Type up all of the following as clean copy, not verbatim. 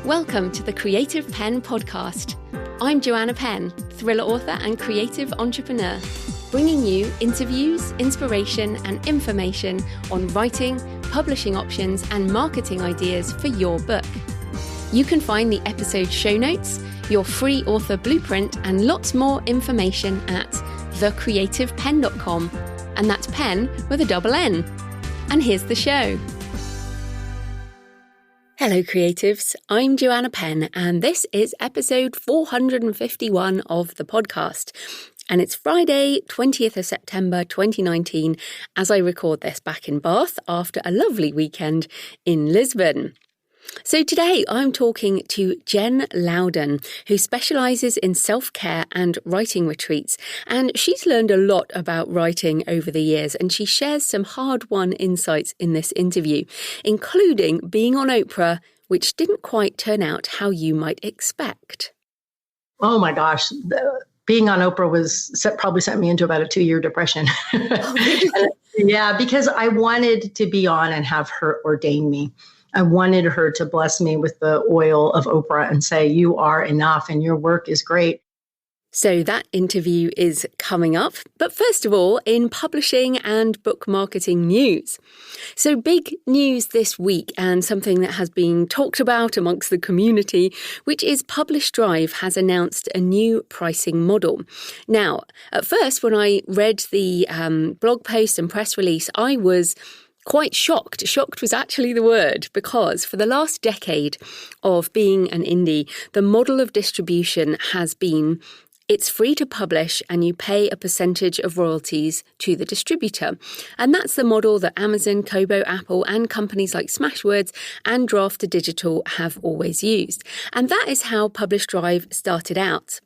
Welcome to the Creative Penn podcast. I'm Joanna Penn, thriller author and creative entrepreneur, bringing you interviews, inspiration, and information on writing, publishing options, and marketing ideas for your book. You can find the episode show notes, your free author blueprint, and lots more information at thecreativepenn.com. And that's Penn with a double N. And here's the show. Hello creatives, I'm Joanna Penn and this is episode 451 of the podcast. And it's Friday, 20th of September 2019 as I record this back in Bath after a lovely weekend in Lisbon. So today I'm talking to Jen Loudon, who specialises in self-care and writing retreats. And she's learned a lot about writing over the years, and she shares some hard-won insights in this interview, including being on Oprah, which didn't quite turn out how you might expect. Oh my gosh. Being on Oprah probably sent me into about a 2-year depression. Yeah, because I wanted to be on and have her ordain me. I wanted her to bless me with the oil of Oprah and say, you are enough and your work is great. So that interview is coming up. But first of all, in publishing and book marketing news. So big news this week, and something that has been talked about amongst the community, which is PublishDrive has announced a new pricing model. Now, at first, when I read the blog post and press release, I was quite shocked. Shocked was actually the word, because for the last decade of being an indie, the model of distribution has been it's free to publish and you pay a percentage of royalties to the distributor. And that's the model that Amazon, Kobo, Apple and companies like Smashwords and Drafter Digital have always used. And that is how PublishDrive started out.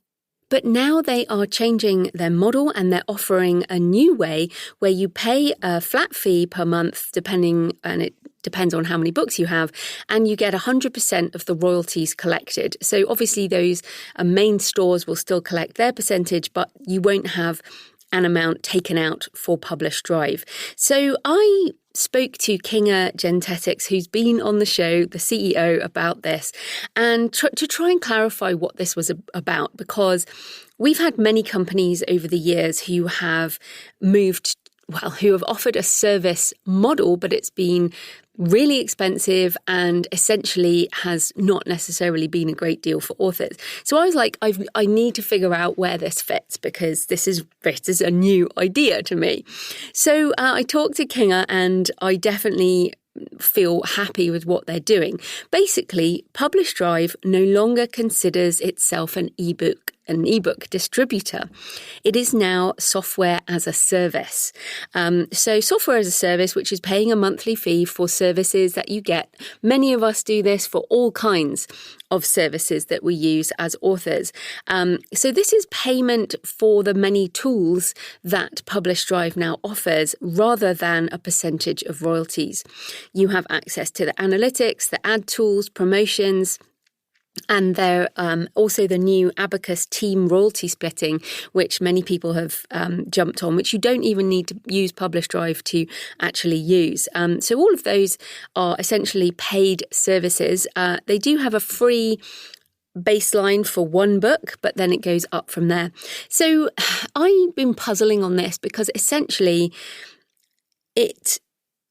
But now they are changing their model and they're offering a new way where you pay a flat fee per month, and it depends on how many books you have, and you get 100% of the royalties collected. So obviously those main stores will still collect their percentage, but you won't have an amount taken out for PublishDrive. So I spoke to Kinga Gentetix, who's been on the show, the CEO, about this, and to try and clarify what this was about, because we've had many companies over the years who have who have offered a service model, but it's been really expensive and essentially has not necessarily been a great deal for authors. So I was like, I need to figure out where this fits, because this is a new idea to me. So I talked to Kinga and I definitely feel happy with what they're doing. Basically, PublishDrive no longer considers itself an ebook distributor. It is now software as a service. So software as a service, which is paying a monthly fee for services that you get. Many of us do this for all kinds of services that we use as authors. So this is payment for the many tools that PublishDrive now offers, rather than a percentage of royalties. You have access to the analytics, the ad tools, promotions, and there also the new Abacus team royalty splitting, which many people have jumped on, which you don't even need to use PublishDrive to actually use. So all of those are essentially paid services. They do have a free baseline for one book, but then it goes up from there. So I've been puzzling on this because essentially it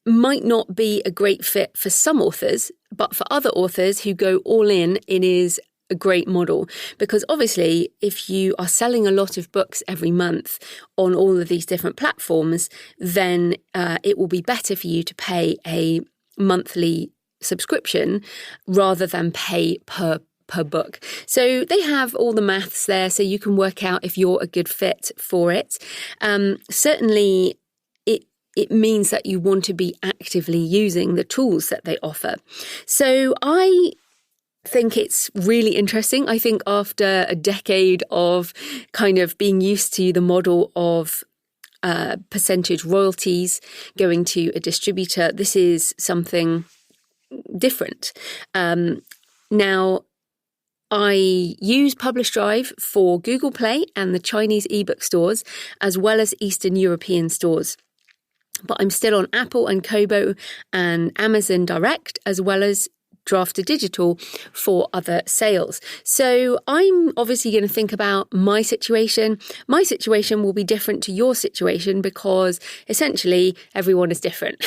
might not be a great fit for some authors, but for other authors who go all in, it is a great model. Because obviously, if you are selling a lot of books every month on all of these different platforms, then it will be better for you to pay a monthly subscription rather than pay per book. So they have all the maths there, so you can work out if you're a good fit for it. Certainly, it means that you want to be actively using the tools that they offer. So I think it's really interesting. I think after a decade of kind of being used to the model of percentage royalties going to a distributor, this is something different. Now, I use PublishDrive for Google Play and the Chinese ebook stores, as well as Eastern European stores. But I'm still on Apple and Kobo and Amazon Direct, as well as draft to digital for other sales. So I'm obviously going to think about my situation. My situation will be different to your situation because essentially everyone is different.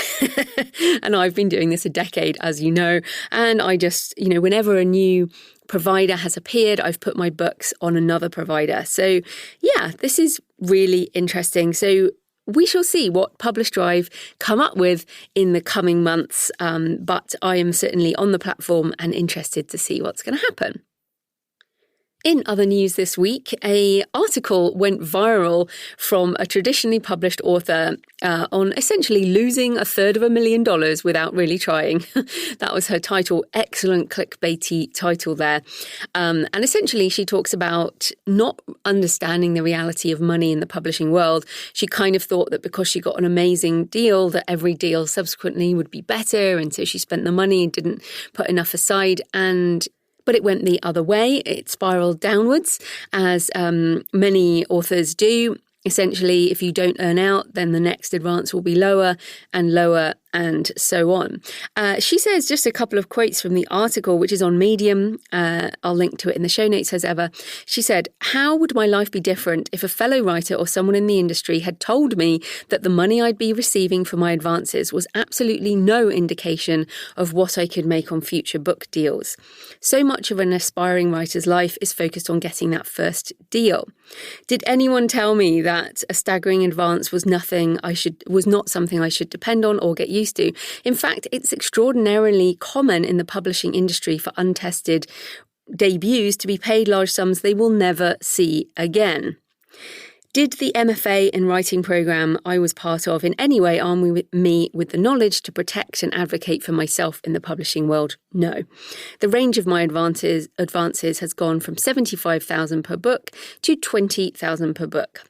And I've been doing this a decade, as you know, and I just, whenever a new provider has appeared, I've put my books on another provider. So yeah, this is really interesting. So we shall see what PublishDrive come up with in the coming months, but I am certainly on the platform and interested to see what's going to happen. In other news this week, an article went viral from a traditionally published author on essentially losing $350,000 without really trying. That was her title, excellent clickbaity title there. And essentially she talks about not understanding the reality of money in the publishing world. She kind of thought that because she got an amazing deal, that every deal subsequently would be better. And so she spent the money and didn't put enough aside. But it went the other way. It spiraled downwards, as many authors do. Essentially, if you don't earn out, then the next advance will be lower and lower and so on. She says just a couple of quotes from the article, which is on Medium. I'll link to it in the show notes as ever. She said, "How would my life be different if a fellow writer or someone in the industry had told me that the money I'd be receiving for my advances was absolutely no indication of what I could make on future book deals? So much of an aspiring writer's life is focused on getting that first deal. Did anyone tell me that a staggering advance was not something I should depend on or get used to? In fact, it's extraordinarily common in the publishing industry for untested debuts to be paid large sums they will never see again. Did the MFA in writing program I was part of in any way arm me with the knowledge to protect and advocate for myself in the publishing world? No. The range of my advances has gone from $75,000 per book to $20,000 per book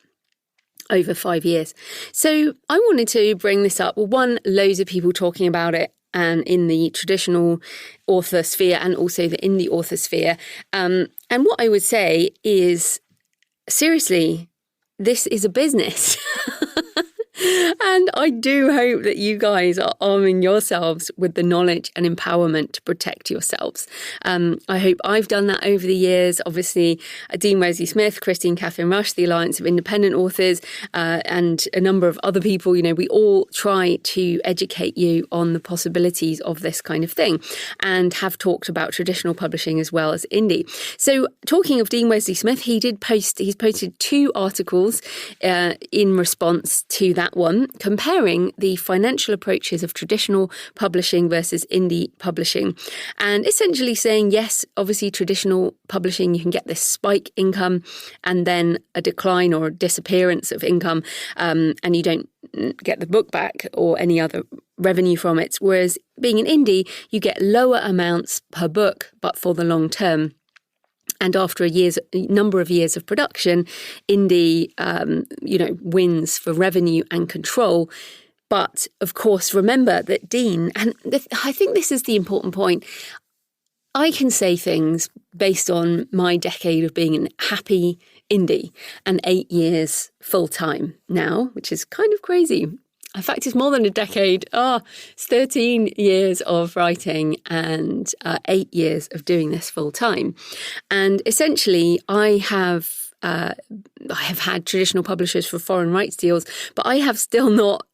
over 5 years. So I wanted to bring this up. Well, one, loads of people talking about it, and in the traditional author sphere and also the indie author sphere. And what I would say is, seriously, this is a business. And I do hope that you guys are arming yourselves with the knowledge and empowerment to protect yourselves. I hope I've done that over the years. Obviously, Dean Wesley Smith, Christine Catherine Rush, the Alliance of Independent Authors, and a number of other people, we all try to educate you on the possibilities of this kind of thing and have talked about traditional publishing as well as indie. So talking of Dean Wesley Smith, he's posted 2 articles in response to that one, comparing the financial approaches of traditional publishing versus indie publishing, and essentially saying, yes, obviously traditional publishing, you can get this spike income and then a decline or a disappearance of income, and you don't get the book back or any other revenue from it. Whereas being an indie, you get lower amounts per book, but for the long term. And after a number of years of production, indie, wins for revenue and control. But of course, remember that Dean, and I think this is the important point, I can say things based on my decade of being a happy indie and 8 years full time now, which is kind of crazy. In fact, it's more than a decade. It's 13 years of writing and 8 years of doing this full time. And essentially, I have had traditional publishers for foreign rights deals, but I have still not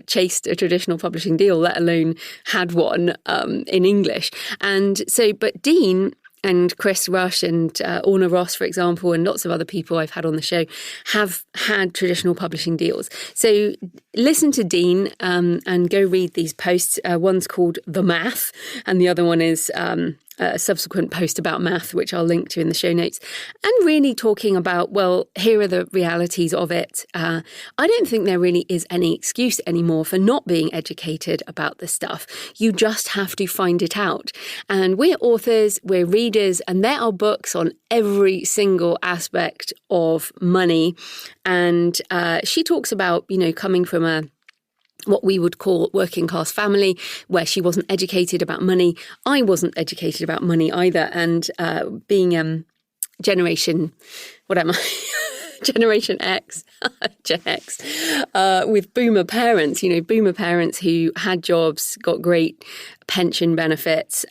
chased a traditional publishing deal, let alone had one in English. And so, but Dean and Chris Rush and Orna Ross, for example, and lots of other people I've had on the show have had traditional publishing deals. So listen to Dean and go read these posts. One's called The Math, and the other one is a subsequent post about math, which I'll link to in the show notes, and really talking about, well, here are the realities of it. I don't think there really is any excuse anymore for not being educated about this stuff. You just have to find it out. And we're authors, we're readers, and there are books on every single aspect of money. And she talks about, coming from what we would call working class family, where she wasn't educated about money. I wasn't educated about money either. And being Generation X, Gen X, with boomer parents, boomer parents who had jobs, got great pension benefits,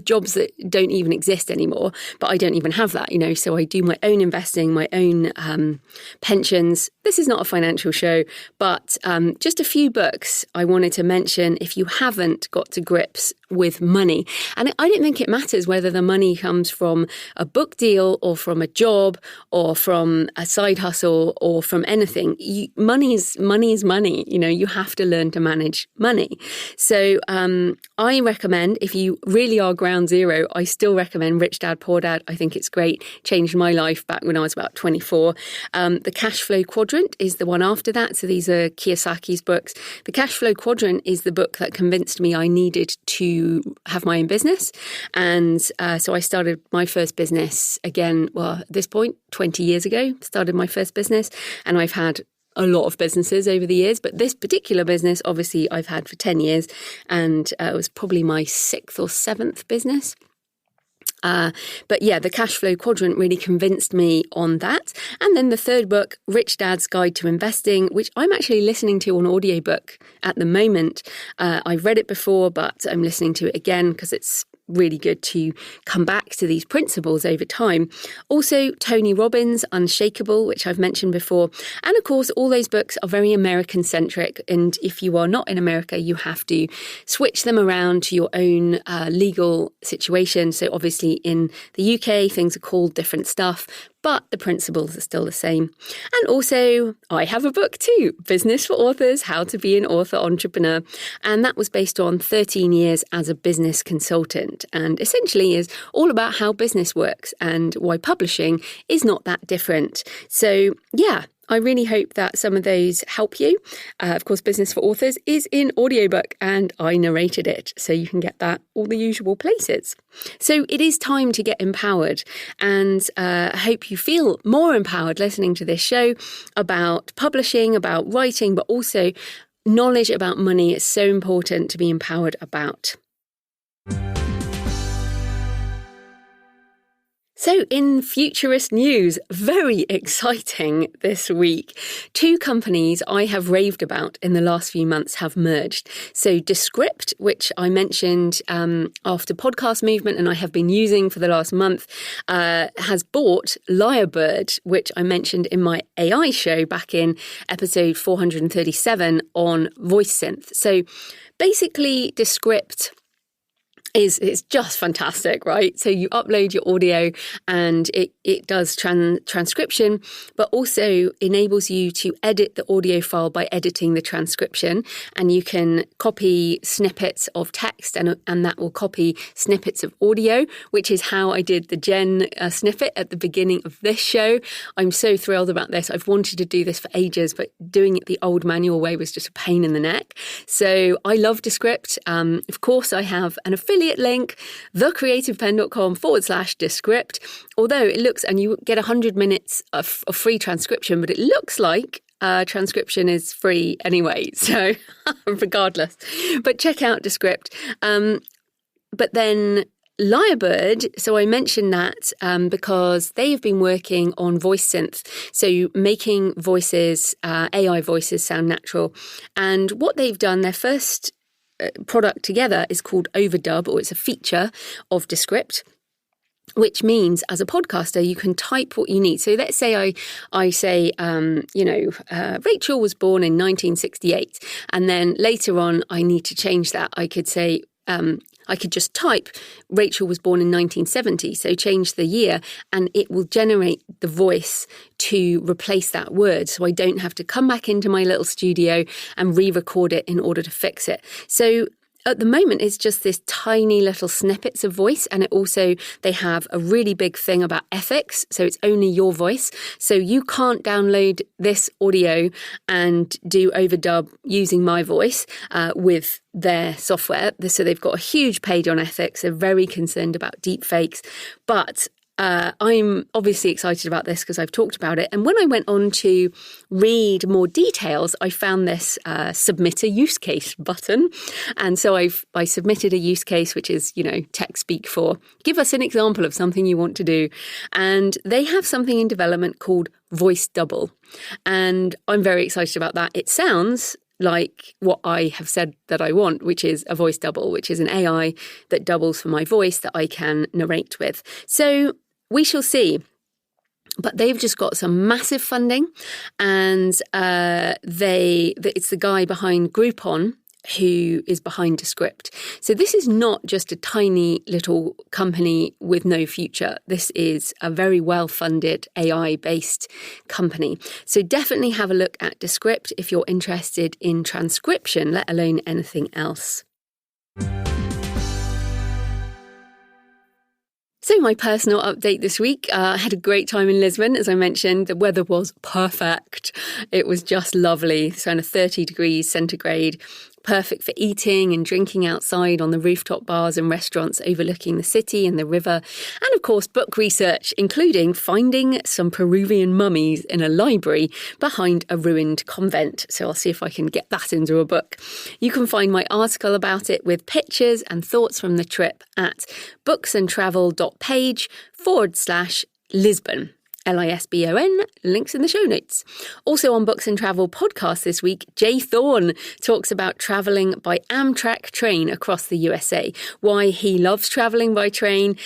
jobs that don't even exist anymore, but I don't even have that, so I do my own investing, my own pensions. This is not a financial show, but just a few books I wanted to mention if you haven't got to grips with money. And I don't think it matters whether the money comes from a book deal or from a job or from a side hustle or from anything. Money is money. You have to learn to manage money. So I recommend, if you really are ground zero, I still recommend Rich Dad, Poor Dad. I think it's great. Changed my life back when I was about 24. The Cash Flow Quadrant is the one after that. So these are Kiyosaki's books. The Cash Flow Quadrant is the book that convinced me I needed to have my own business. And so I started my first business again, at this point, 20 years ago, started my first business. And I've had a lot of businesses over the years, but this particular business, obviously, I've had for 10 years, and it was probably my 6th or 7th business. But yeah, the Cash Flow Quadrant really convinced me on that. And then the third book, Rich Dad's Guide to Investing, which I'm actually listening to on audiobook at the moment. I've read it before, but I'm listening to it again because it's really good to come back to these principles over time. Also, Tony Robbins' Unshakable, which I've mentioned before. And of course, all those books are very American-centric. And if you are not in America, you have to switch them around to your own legal situation. So obviously in the UK, things are called different stuff, but the principles are still the same. And also, I have a book too, Business for Authors, How to Be an Author Entrepreneur. And that was based on 13 years as a business consultant, and essentially is all about how business works and why publishing is not that different. So yeah, I really hope that some of those help you. Of course, Business for Authors is in audiobook and I narrated it, so you can get that all the usual places. So it is time to get empowered, and I hope you feel more empowered listening to this show about publishing, about writing, but also knowledge about money. It's so important to be empowered about. So in futurist news, very exciting this week. 2 companies I have raved about in the last few months have merged. So Descript, which I mentioned after Podcast Movement and I have been using for the last month, has bought Lyrebird, which I mentioned in my AI show back in episode 437 on voice synth. So basically Descript is just fantastic, right? So you upload your audio and it does transcription, but also enables you to edit the audio file by editing the transcription. And you can copy snippets of text and that will copy snippets of audio, which is how I did the Jen snippet at the beginning of this show. I'm so thrilled about this. I've wanted to do this for ages, but doing it the old manual way was just a pain in the neck. So I love Descript. Of course, I have an affiliate link, thecreativepenn.com/Descript. Although it looks, and you get 100 minutes of free transcription, but it looks like transcription is free anyway. So regardless, but check out Descript. But then Lyrebird, so I mentioned that because they have been working on voice synth, so making voices, AI voices sound natural. And what they've done, their first product together is called Overdub, or it's a feature of Descript, which means as a podcaster, you can type what you need. So let's say I say, Rachel was born in 1968. And then later on, I need to change that. I could say, I could just type Rachel was born in 1970, so change the year, and it will generate the voice to replace that word. So I don't have to come back into my little studio and re-record it in order to fix it. So at the moment, it's just this tiny little snippets of voice. And they have a really big thing about ethics. So it's only your voice. So you can't download this audio and do overdub using my voice with their software. So they've got a huge page on ethics. They're very concerned about deep fakes. But I'm obviously excited about this because I've talked about it. And when I went on to read more details, I found this submit a use case button. And so I submitted a use case, which is, tech speak for give us an example of something you want to do. And they have something in development called Voice Double. And I'm very excited about that. It sounds like what I have said that I want, which is a voice double, which is an AI that doubles for my voice that I can narrate with. So we shall see. But they've just got some massive funding, and it's the guy behind Groupon who is behind Descript. So this is not just a tiny little company with no future. This is a very well-funded AI-based company. So definitely have a look at Descript if you're interested in transcription, let alone anything else. So my personal update this week, I had a great time in Lisbon. As I mentioned, the weather was perfect. It was just lovely. It's around 30 degrees centigrade, perfect for eating and drinking outside on the rooftop bars and restaurants overlooking the city and the river. And of course, book research, including finding some Peruvian mummies in a library behind a ruined convent. So I'll see if I can get that into a book. You can find my article about it with pictures and thoughts from the trip at booksandtravel.page/Lisbon. Lisbon, links in the show notes. Also on Books and Travel podcast this week, Jay Thorne talks about travelling by Amtrak train across the USA, why he loves travelling by train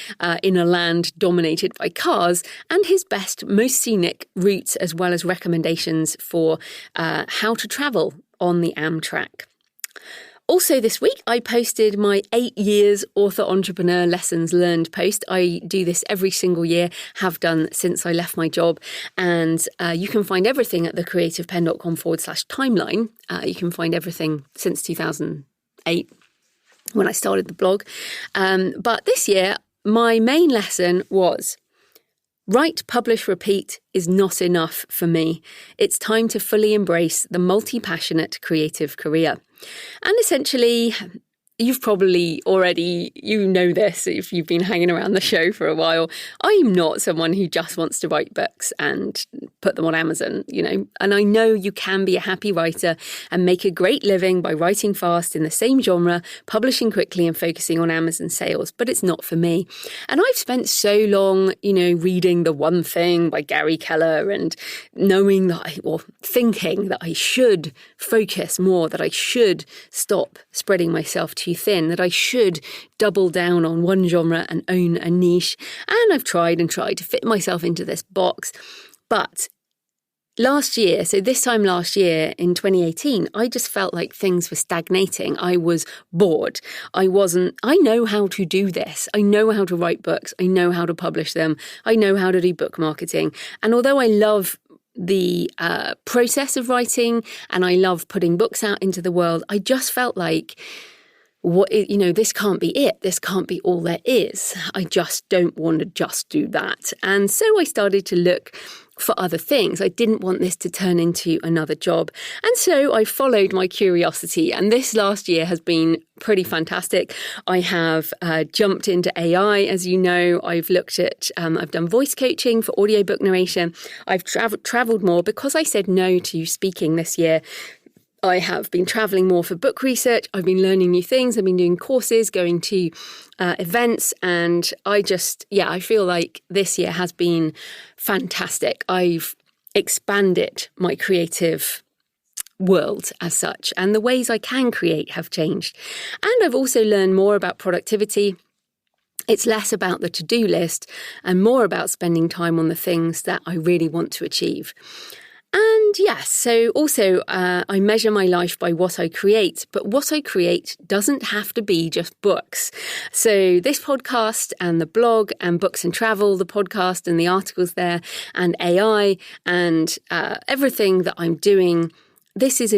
in a land dominated by cars, and his best, most scenic routes, as well as recommendations for how to travel on the Amtrak. Also this week, I posted my 8 years author entrepreneur lessons learned post. I do this every single year, have done since I left my job. And you can find everything at thecreativepenn.com/timeline. You can find everything since 2008 when I started the blog. But this year, my main lesson was write, publish, repeat is not enough for me. It's time to fully embrace the multi-passionate creative career. And essentially, you've probably already, this if you've been hanging around the show for a while. I'm not someone who just wants to write books and put them on Amazon, and I know you can be a happy writer and make a great living by writing fast in the same genre, publishing quickly and focusing on Amazon sales, but it's not for me. And I've spent so long, reading The One Thing by Gary Keller and knowing thinking that I should focus more, that I should stop spreading myself too thin, that I should double down on one genre and own a niche. And I've tried to fit myself into this box. But this time last year in 2018, I just felt like things were stagnating. I was bored. I know how to do this. I know how to write books. I know how to publish them. I know how to do book marketing. And although I love the process of writing and I love putting books out into the world, I just felt like, this can't be it. This can't be all there is. I just don't want to just do that. And so I started to look for other things. I didn't want this to turn into another job. And so I followed my curiosity. And this last year has been pretty fantastic. I have jumped into AI. As you know, I've looked at, I've done voice coaching for audiobook narration. I've traveled more because I said no to speaking this year. I have been traveling more for book research. I've been learning new things. I've been doing courses, going to events. And I feel like this year has been fantastic. I've expanded my creative world as such, and the ways I can create have changed. And I've also learned more about productivity. It's less about the to-do list and more about spending time on the things that I really want to achieve. And yes, so also I measure my life by what I create, but what I create doesn't have to be just books. So this podcast and the blog and Books and Travel, the podcast and the articles there and AI and everything that I'm doing this is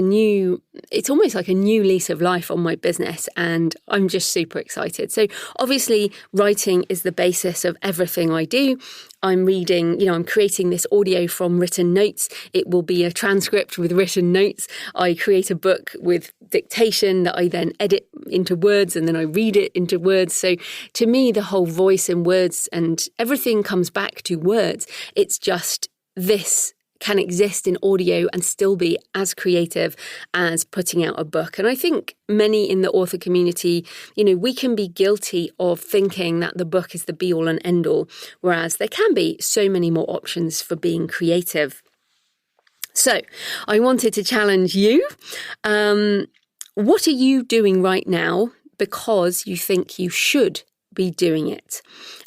it's almost like a new lease of life on my business, and I'm just super excited. So obviously writing is the basis of everything I do. I'm reading, I'm creating this audio from written notes. It will be a transcript with written notes. I create a book with dictation that I then edit into words, and then I read it into words. So to me, the whole voice and words and everything comes back to words. It's just this can exist in audio and still be as creative as putting out a book. And I think many in the author community, we can be guilty of thinking that the book is the be all and end all, whereas there can be so many more options for being creative. So I wanted to challenge you. What are you doing right now because you think you should be doing it?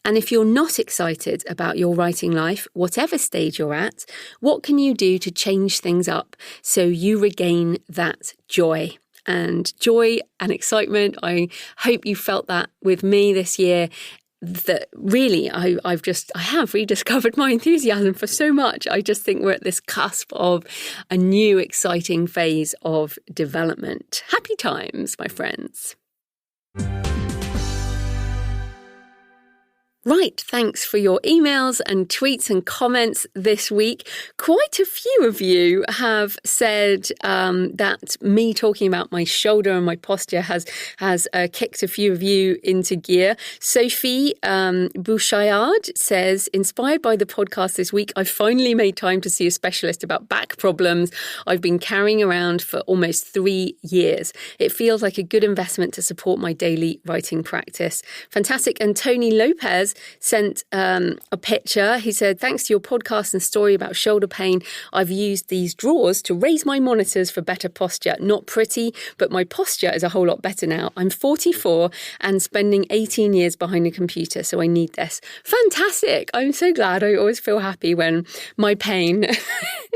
And if you're not excited about your writing life, whatever stage you're at, what can you do to change things up so you regain that joy? And joy and excitement, I hope you felt that with me this year, that really I have rediscovered my enthusiasm for so much. I just think we're at this cusp of a new exciting phase of development. Happy times, my friends. Right, thanks for your emails and tweets and comments this week. Quite a few of you have said that me talking about my shoulder and my posture has kicked a few of you into gear. Sophie Bouchard says, inspired by the podcast this week, I finally made time to see a specialist about back problems I've been carrying around for almost 3 years. It feels like a good investment to support my daily writing practice. Fantastic. And Tony Lopez sent a picture. He said, thanks to your podcast and story about shoulder pain, I've used these drawers to raise my monitors for better posture. Not pretty, but my posture is a whole lot better now. I'm 44 and spending 18 years behind a computer, so I need this. Fantastic. I'm so glad. I always feel happy when my pain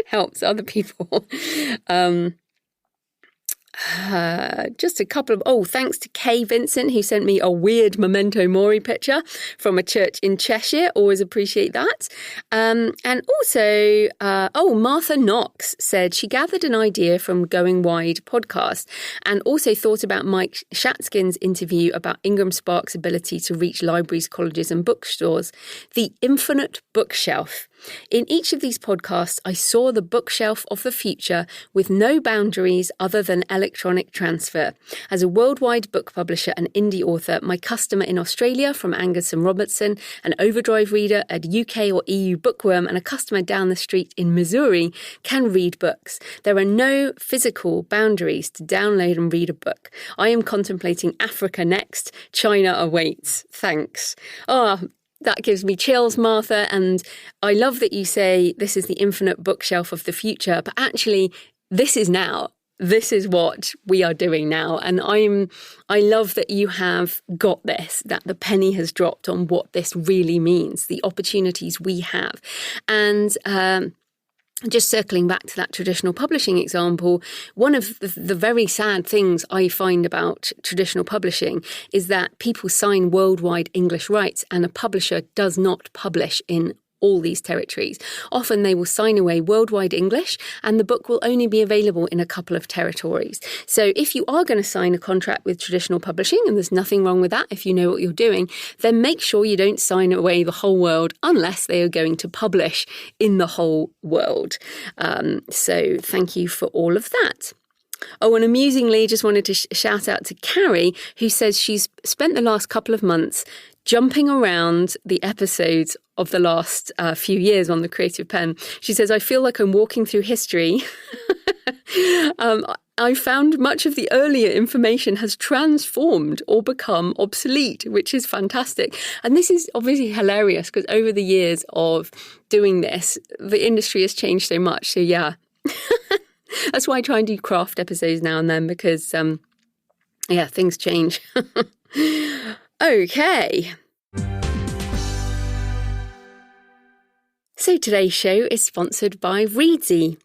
helps other people. Just a couple of, thanks to Kay Vincent, who sent me a weird Memento Mori picture from a church in Cheshire. Always appreciate that. And also, Martha Knox said she gathered an idea from Going Wide podcast and also thought about Mike Shatskin's interview about Ingram Sparks' ability to reach libraries, colleges and bookstores. The infinite bookshelf. In each of these podcasts, I saw the bookshelf of the future with no boundaries other than electronic transfer. As a worldwide book publisher and indie author, my customer in Australia from Angus and Robertson, an Overdrive reader, a UK or EU bookworm, and a customer down the street in Missouri can read books. There are no physical boundaries to download and read a book. I am contemplating Africa next. China awaits. Thanks. That gives me chills, Martha, and I love that you say this is the infinite bookshelf of the future, but actually this is now. This is what we are doing now, and I love that you have got this, that the penny has dropped on what this really means, the opportunities we have. And just circling back to that traditional publishing example, one of the very sad things I find about traditional publishing is that people sign worldwide English rights and a publisher does not publish in all these territories. Often they will sign away worldwide English and the book will only be available in a couple of territories. So if you are going to sign a contract with traditional publishing, and there's nothing wrong with that if you know what you're doing, then make sure you don't sign away the whole world unless they are going to publish in the whole world. So thank you for all of that. Oh, and amusingly, just wanted to shout out to Carrie, who says she's spent the last couple of months jumping around the episodes of the last few years on the Creative Penn. She says, I feel like I'm walking through history. I found much of the earlier information has transformed or become obsolete, which is fantastic. And this is obviously hilarious because over the years of doing this, the industry has changed so much. So yeah, that's why I try and do craft episodes now and then because, things change. Okay. So today's show is sponsored by Readsy.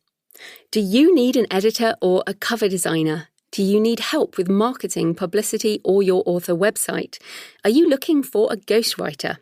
Do you need an editor or a cover designer? Do you need help with marketing, publicity, or your author website? Are you looking for a ghostwriter?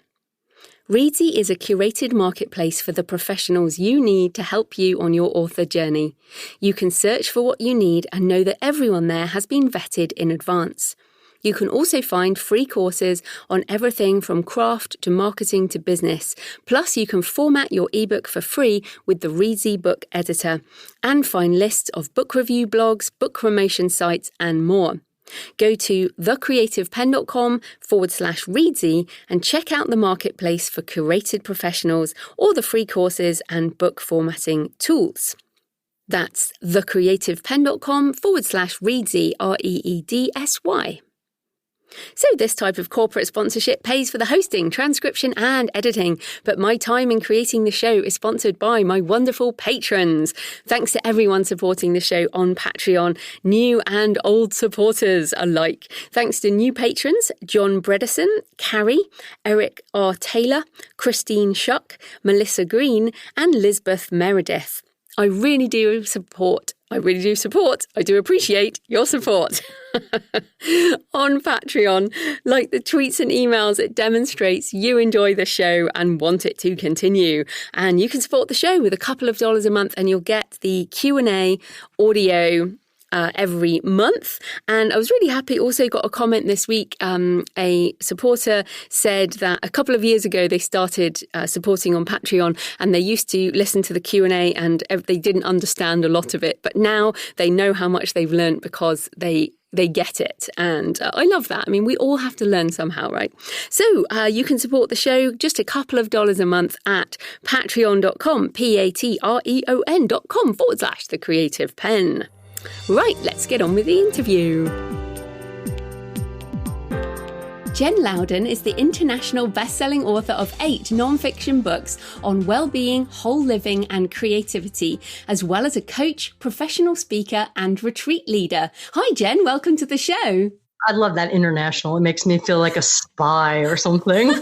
Reedsy is a curated marketplace for the professionals you need to help you on your author journey. You can search for what you need and know that everyone there has been vetted in advance. You can also find free courses on everything from craft to marketing to business. Plus, you can format your ebook for free with the Reedsy book editor and find lists of book review blogs, book promotion sites, and more. Go to thecreativepenn.com/Reedsy and check out the marketplace for curated professionals or the free courses and book formatting tools. That's thecreativepenn.com/Reedsy, Reedsy. So this type of corporate sponsorship pays for the hosting, transcription and editing, but my time in creating the show is sponsored by my wonderful patrons. Thanks to everyone supporting the show on Patreon, new and old supporters alike. Thanks to new patrons, John Bredesen, Carrie, Eric R. Taylor, Christine Shuck, Melissa Green and Lisbeth Meredith. I really do appreciate your support. On Patreon, like the tweets and emails, it demonstrates you enjoy the show and want it to continue. And you can support the show with a couple of dollars a month and you'll get the Q&A audio every month. And I was really happy. Also got a comment this week. A supporter said that a couple of years ago they started supporting on Patreon and they used to listen to the Q&A and they didn't understand a lot of it. But now they know how much they've learned because they get it. And I love that. I mean, we all have to learn somehow, right? So you can support the show just a couple of dollars a month at patreon.com, patreon.com/The Creative Penn. Right, let's get on with the interview. Jen Loudon is the international best-selling author of 8 non-fiction books on well-being, whole living and creativity, as well as a coach, professional speaker and retreat leader. Hi Jen, welcome to the show. I love that international. It makes me feel like a spy or something.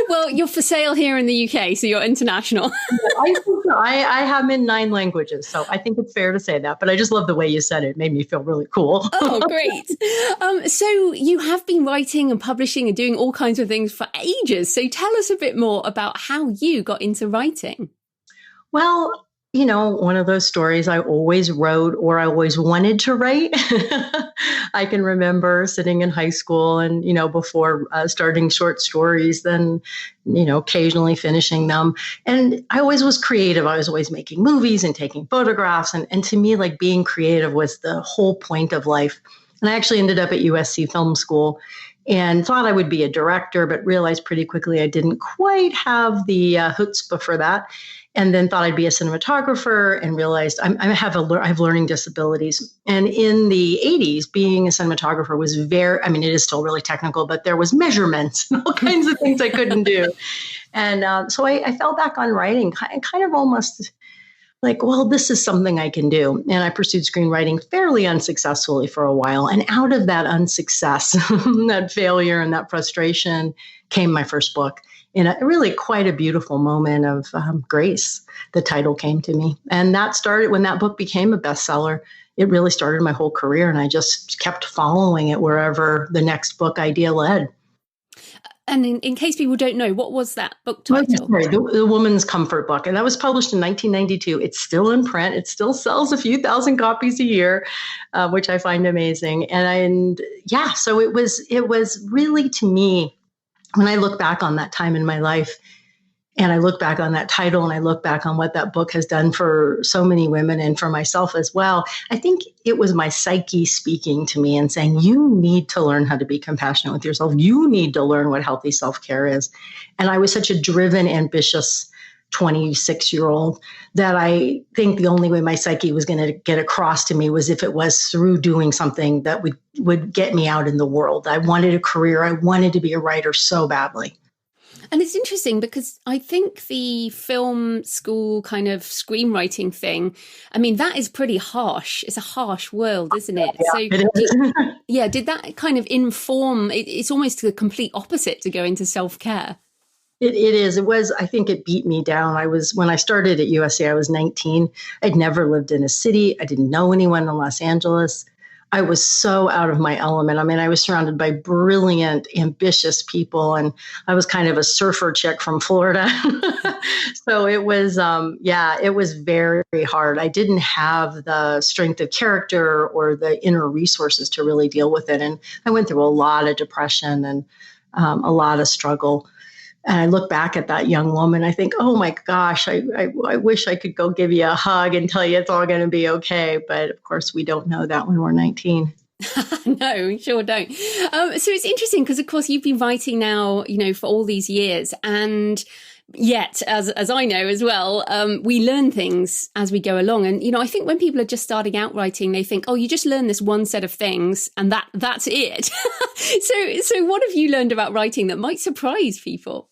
Well, you're for sale here in the UK, so you're international. I have in 9 languages, so I think it's fair to say that. But I just love the way you said it. It made me feel really cool. Oh, great. So you have been writing and publishing and doing all kinds of things for ages. So tell us a bit more about how you got into writing. Well, you know, one of those stories I always wrote or I always wanted to write. I can remember sitting in high school and, you know, before starting short stories, then, you know, occasionally finishing them. And I always was creative. I was always making movies and taking photographs. And to me, like being creative was the whole point of life. And I actually ended up at USC Film School and thought I would be a director, but realized pretty quickly I didn't quite have the chutzpah for that. And then thought I'd be a cinematographer and realized I have learning disabilities. And in the 80s, being a cinematographer was it is still really technical, but there was measurements and all kinds of things I couldn't do. And so I fell back on writing, kind of almost like, well, this is something I can do. And I pursued screenwriting fairly unsuccessfully for a while. And out of that unsuccess, that failure and that frustration came my first book. In a really quite a beautiful moment of grace, the title came to me. And that started when that book became a bestseller. It really started my whole career. And I just kept following it wherever the next book idea led. And in case people don't know, what was that book title? The Woman's Comfort Book. And that was published in 1992. It's still in print. It still sells a few thousand copies a year, which I find amazing. So it was really, to me, when I look back on that time in my life and I look back on that title and I look back on what that book has done for so many women and for myself as well, I think it was my psyche speaking to me and saying, you need to learn how to be compassionate with yourself. You need to learn what healthy self-care is. And I was such a driven, ambitious 26-year-old that I think the only way my psyche was going to get across to me was if it was through doing something that would get me out in the world. I wanted a career. I wanted to be a writer so badly. And it's interesting because I think the film school kind of screenwriting thing, I mean, that is pretty harsh. It's a harsh world, isn't it? Yeah, so, it is. Did that kind of inform, it's almost the complete opposite to go into self-care. It is. It was, I think it beat me down. When I started at USC, I was 19. I'd never lived in a city. I didn't know anyone in Los Angeles. I was so out of my element. I mean, I was surrounded by brilliant, ambitious people, and I was kind of a surfer chick from Florida. So it was, it was very hard. I didn't have the strength of character or the inner resources to really deal with it. And I went through a lot of depression and a lot of struggle. And I look back at that young woman, I think, oh my gosh, I wish I could go give you a hug and tell you it's all going to be okay. But of course, we don't know that when we're 19. No, we sure don't. So it's interesting because, of course, you've been writing now, for all these years. And yet, as I know as well, we learn things as we go along. And, I think when people are just starting out writing, they think, oh, you just learn this one set of things and that's it. So what have you learned about writing that might surprise people?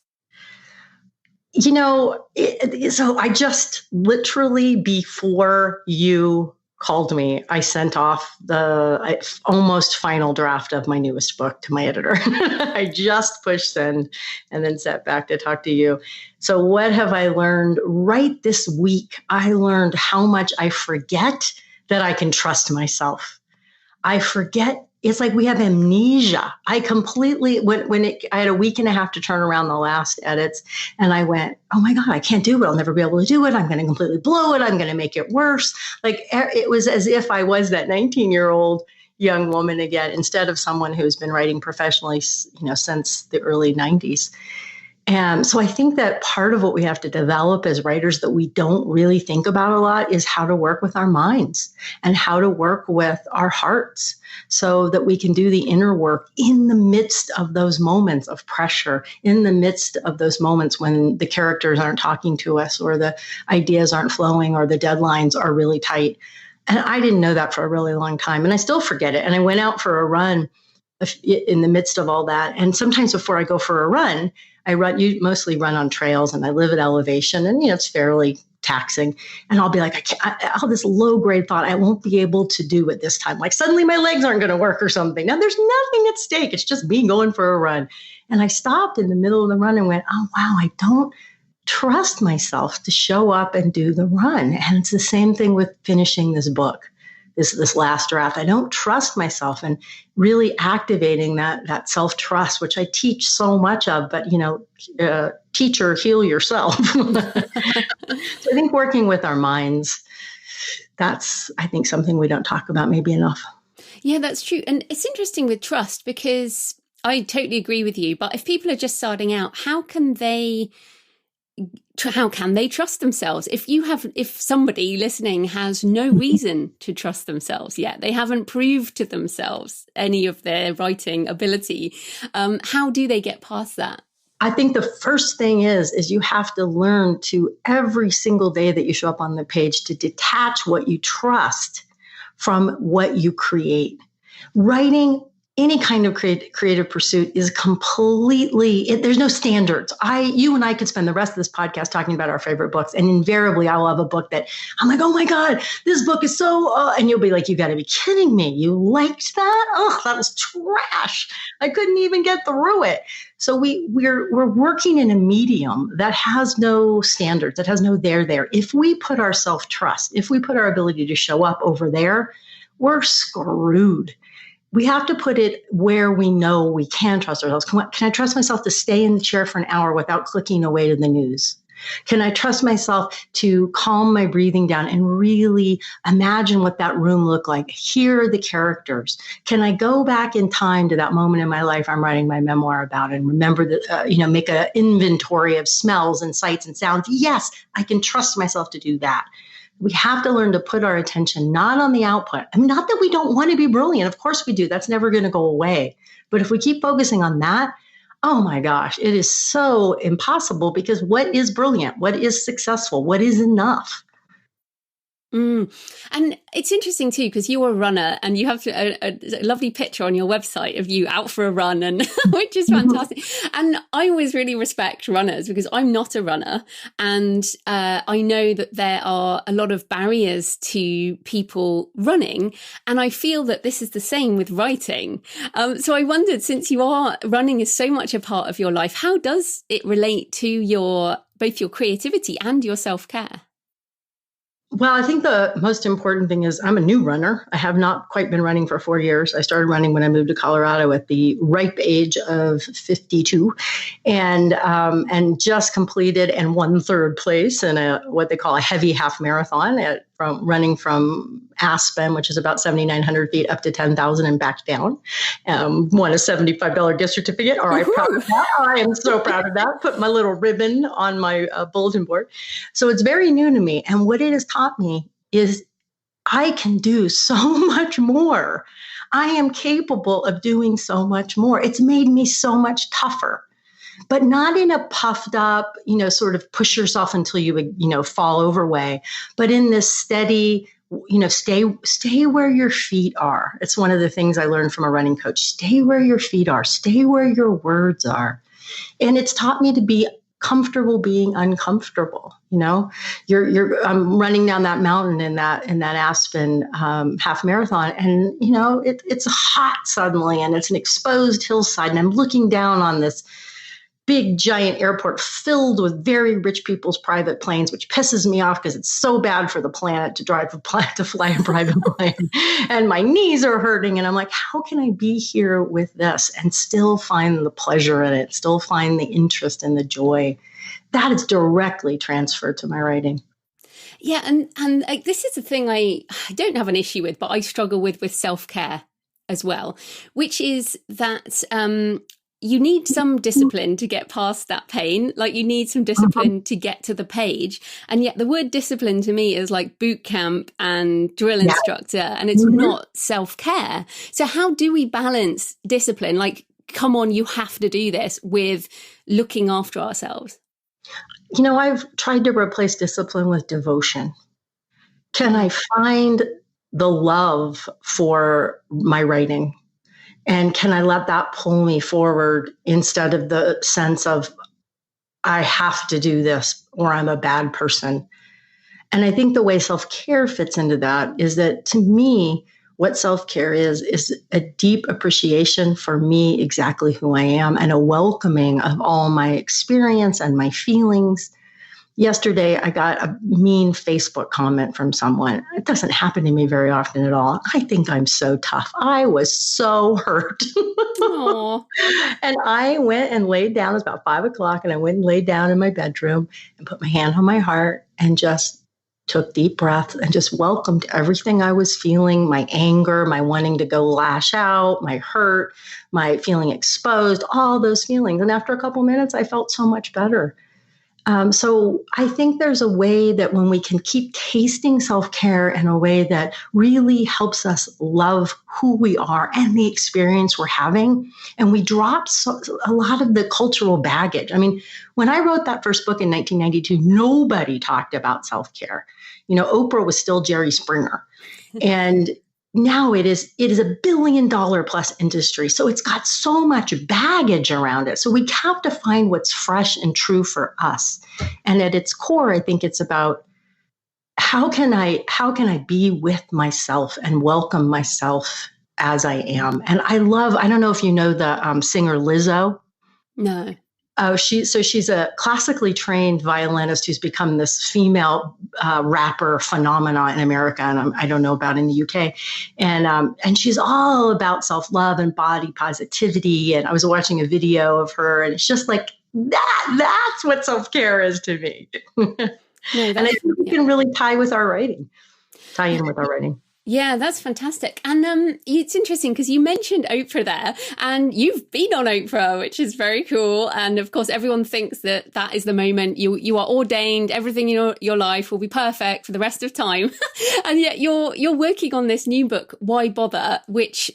So I just literally, before you called me, I sent off the almost final draft of my newest book to my editor. I just pushed send and then sat back to talk to you. So what have I learned right this week? I learned how much I forget that I can trust myself. I forget. It's like we have amnesia. I completely, I had a week and a half to turn around the last edits, and I went, oh my God, I can't do it. I'll never be able to do it. I'm going to completely blow it. I'm going to make it worse. Like it was as if I was that 19-year-old young woman again, instead of someone who's been writing professionally, since the early 90s. And so I think that part of what we have to develop as writers that we don't really think about a lot is how to work with our minds and how to work with our hearts so that we can do the inner work in the midst of those moments of pressure, in the midst of those moments when the characters aren't talking to us or the ideas aren't flowing or the deadlines are really tight. And I didn't know that for a really long time. And I still forget it. And I went out for a run in the midst of all that. And sometimes before I go for a run, you mostly run on trails, and I live at elevation, and it's fairly taxing. And I'll be like, I'll have this low grade thought, I won't be able to do it this time. Like suddenly my legs aren't going to work or something. Now there's nothing at stake. It's just me going for a run. And I stopped in the middle of the run and went, oh, wow, I don't trust myself to show up and do the run. And it's the same thing with finishing this book. This last draft. I don't trust myself, and really activating that self-trust, which I teach so much of, but teacher, heal yourself. So I think working with our minds, that's, I think, something we don't talk about maybe enough. Yeah, that's true. And it's interesting with trust, because I totally agree with you. But if people are just starting out, how can they trust themselves? If somebody listening has no reason to trust themselves yet, they haven't proved to themselves any of their writing ability, how do they get past that? I think the first thing is you have to learn to, every single day that you show up on the page, to detach what you trust from what you create. Writing any kind of creative pursuit is completely, there's no standards. You and I could spend the rest of this podcast talking about our favorite books, and invariably I will have a book that I'm like, oh my God, this book is so, and you'll be like, you got to be kidding me. You liked that? Oh, that was trash. I couldn't even get through it. So we're working in a medium that has no standards, that has no there. If we put our self-trust, if we put our ability to show up over there, we're screwed. We have to put it where we know we can trust ourselves. Can I trust myself to stay in the chair for an hour without clicking away to the news? Can I trust myself to calm my breathing down and really imagine what that room looked like? Hear the characters. Can I go back in time to that moment in my life I'm writing my memoir about and remember that, make an inventory of smells and sights and sounds? Yes, I can trust myself to do that. We have to learn to put our attention not on the output. I mean, not that we don't want to be brilliant. Of course we do. That's never going to go away. But if we keep focusing on that, oh my gosh, it is so impossible, because what is brilliant? What is successful? What is enough? And it's interesting too, because you're a runner and you have a lovely picture on your website of you out for a run, and which is fantastic. And I always really respect runners, because I'm not a runner, and I know that there are a lot of barriers to people running, and I feel that this is the same with writing. So I wondered, since running is so much a part of your life, how does it relate to both your creativity and your self-care? Well, I think the most important thing is I'm a new runner. I have not quite been running for 4 years. I started running when I moved to Colorado at the ripe age of 52, and just completed and won third place in what they call a heavy half marathon from running from Aspen, which is about 7,900 feet, up to 10,000 and back down. Won a $75 gift certificate. All right, proud of that. I am so proud of that. Put my little ribbon on my bulletin board. So it's very new to me. And what it has taught me is I can do so much more. I am capable of doing so much more. It's made me so much tougher, but not in a puffed up, sort of push yourself until you, fall over way, but in this steady, stay where your feet are. It's one of the things I learned from a running coach. Stay where your feet are. Stay where your words are. And it's taught me to be comfortable being uncomfortable. I'm running down that mountain in that Aspen half marathon, and it's hot suddenly, and it's an exposed hillside, and I'm looking down on this big giant airport filled with very rich people's private planes, which pisses me off because it's so bad for the planet to fly a private plane. And my knees are hurting. And I'm like, how can I be here with this and still find the pleasure in it, still find the interest and the joy? That is directly transferred to my writing. Yeah. And this is the thing I don't have an issue with, but I struggle with self-care as well, which is that, you need some discipline to get past that pain. Like you need some discipline to get to the page. And yet the word discipline to me is like boot camp and drill instructor, and it's not self-care. So how do we balance discipline? Like, come on, you have to do this, with looking after ourselves. I've tried to replace discipline with devotion. Can I find the love for my writing? And can I let that pull me forward instead of the sense of I have to do this or I'm a bad person? And I think the way self-care fits into that is that, to me, what self-care is a deep appreciation for me, exactly who I am, and a welcoming of all my experience and my feelings. Yesterday, I got a mean Facebook comment from someone. It doesn't happen to me very often at all. I think I'm so tough. I was so hurt. And I went and laid down. It was about 5:00, and I went and laid down in my bedroom and put my hand on my heart and just took deep breaths and just welcomed everything I was feeling, my anger, my wanting to go lash out, my hurt, my feeling exposed, all those feelings. And after a couple minutes, I felt so much better. So I think there's a way that when we can keep tasting self-care in a way that really helps us love who we are and the experience we're having, and we drop a lot of the cultural baggage. I mean, when I wrote that first book in 1992, nobody talked about self-care. Oprah was still Jerry Springer. And now it is a $1 billion plus industry. So it's got so much baggage around it. So we have to find what's fresh and true for us. And at its core, I think it's about how can I be with myself and welcome myself as I am. And I don't know if you know the singer Lizzo. No. Oh, she's a classically trained violinist who's become this female rapper phenomenon in America, and I don't know about in the UK. And she's all about self-love and body positivity. And I was watching a video of her, and it's just like that's what self-care is to me. And I think we can really tie in with our writing. Yeah, that's fantastic. And it's interesting because you mentioned Oprah there, and you've been on Oprah, which is very cool. And of course, everyone thinks that is the moment you are ordained, everything in your life will be perfect for the rest of time. And yet you're working on this new book, Why Bother, which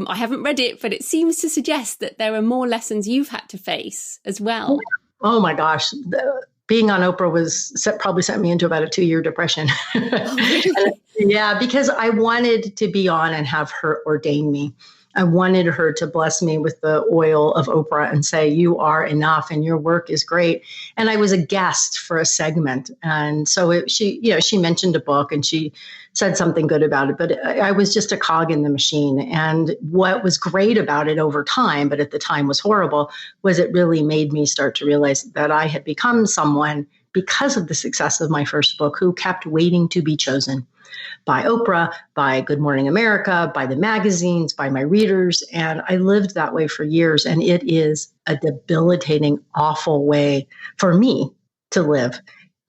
I haven't read it, but it seems to suggest that there are more lessons you've had to face as well. Oh my gosh. Being on Oprah probably sent me into about a 2-year depression. Yeah, because I wanted to be on and have her ordain me. I wanted her to bless me with the oil of Oprah and say, you are enough and your work is great. And I was a guest for a segment. And so she mentioned a book and she said something good about it, but I was just a cog in the machine. And what was great about it over time, but at the time was horrible, was it really made me start to realize that I had become someone because of the success of my first book, who kept waiting to be chosen by Oprah, by Good Morning America, by the magazines, by my readers. And I lived that way for years. And it is a debilitating, awful way for me to live.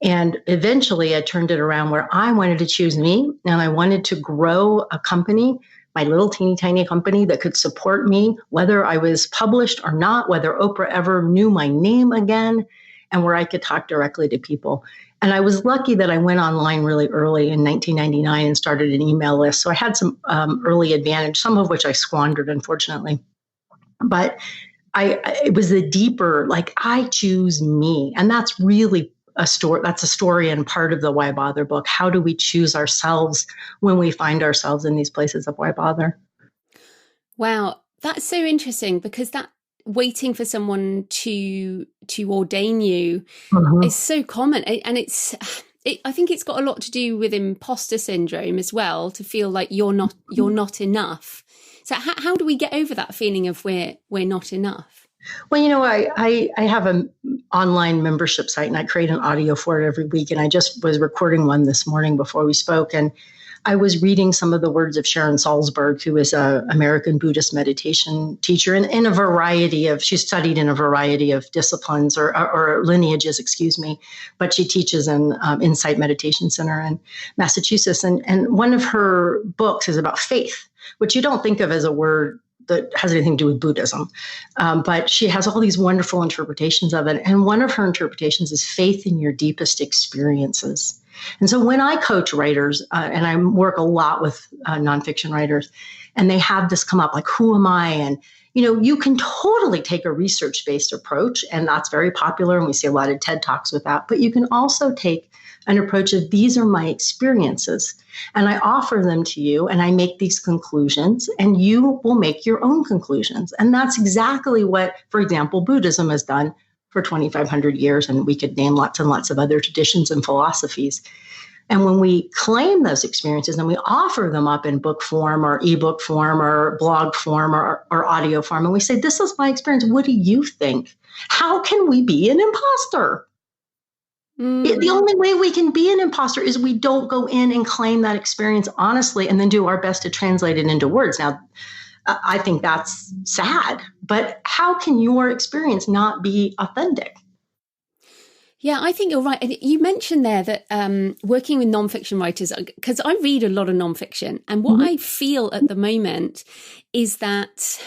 And eventually I turned it around where I wanted to choose me, and I wanted to grow a company, my little teeny tiny company that could support me, whether I was published or not, whether Oprah ever knew my name again, and where I could talk directly to people. And I was lucky that I went online really early in 1999 and started an email list. So I had some early advantage, some of which I squandered, unfortunately. But it was the deeper, like, I choose me. And that's really a story. That's a story and part of the Why Bother book. How do we choose ourselves when we find ourselves in these places of why bother? Wow, that's so interesting, because that waiting for someone to ordain you is so common, and I think it's got a lot to do with imposter syndrome as well, to feel like you're not enough. So how do we get over that feeling of we're not enough? Well, I have an online membership site, and I create an audio for it every week. And I just was recording one this morning before we spoke. And I was reading some of the words of Sharon Salzberg, who is an American Buddhist meditation teacher in a variety of, she studied in a variety of disciplines or lineages, but she teaches in Insight Meditation Center in Massachusetts. And one of her books is about faith, which you don't think of as a word that has anything to do with Buddhism. But she has all these wonderful interpretations of it. And one of her interpretations is faith in your deepest experiences. And so when I coach writers, and I work a lot with nonfiction writers, and they have this come up, like, who am I? And, you can totally take a research-based approach, and that's very popular. And we see a lot of TED Talks with that. But you can also take an approach of, these are my experiences, and I offer them to you, and I make these conclusions, and you will make your own conclusions. And that's exactly what, for example, Buddhism has done for 2,500 years, and we could name lots and lots of other traditions and philosophies. And when we claim those experiences and we offer them up in book form or ebook form or blog form or audio form, and we say, this is my experience, what do you think? How can we be an imposter? The only way we can be an imposter is we don't go in and claim that experience honestly and then do our best to translate it into words. Now, I think that's sad, but how can your experience not be authentic? Yeah, I think you're right. And you mentioned there that working with nonfiction writers, because I read a lot of nonfiction, and what I feel at the moment is that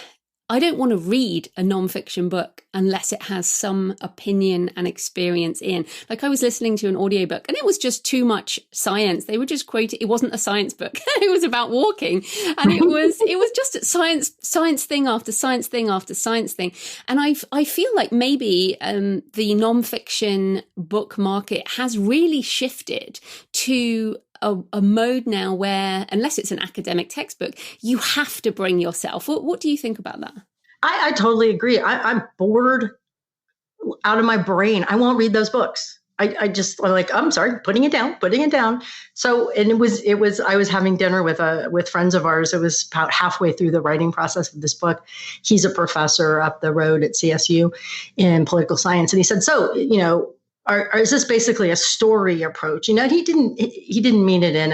I don't want to read a nonfiction book unless it has some opinion and experience in. Like, I was listening to an audiobook, and it was just too much science. They were just quoting. It wasn't a science book. It was about walking, and it was just science thing after science thing after science thing. And I feel like maybe the nonfiction book market has really shifted to a mode now where, unless it's an academic textbook, you have to bring yourself. What do you think about that? I totally agree. I'm bored out of my brain. I won't read those books. I'm like, I'm sorry, putting it down. So, and it was, I was having dinner with friends of ours. It was about halfway through the writing process of this book. He's a professor up the road at CSU in political science. And he said, so, is this basically a story approach? He didn't mean it in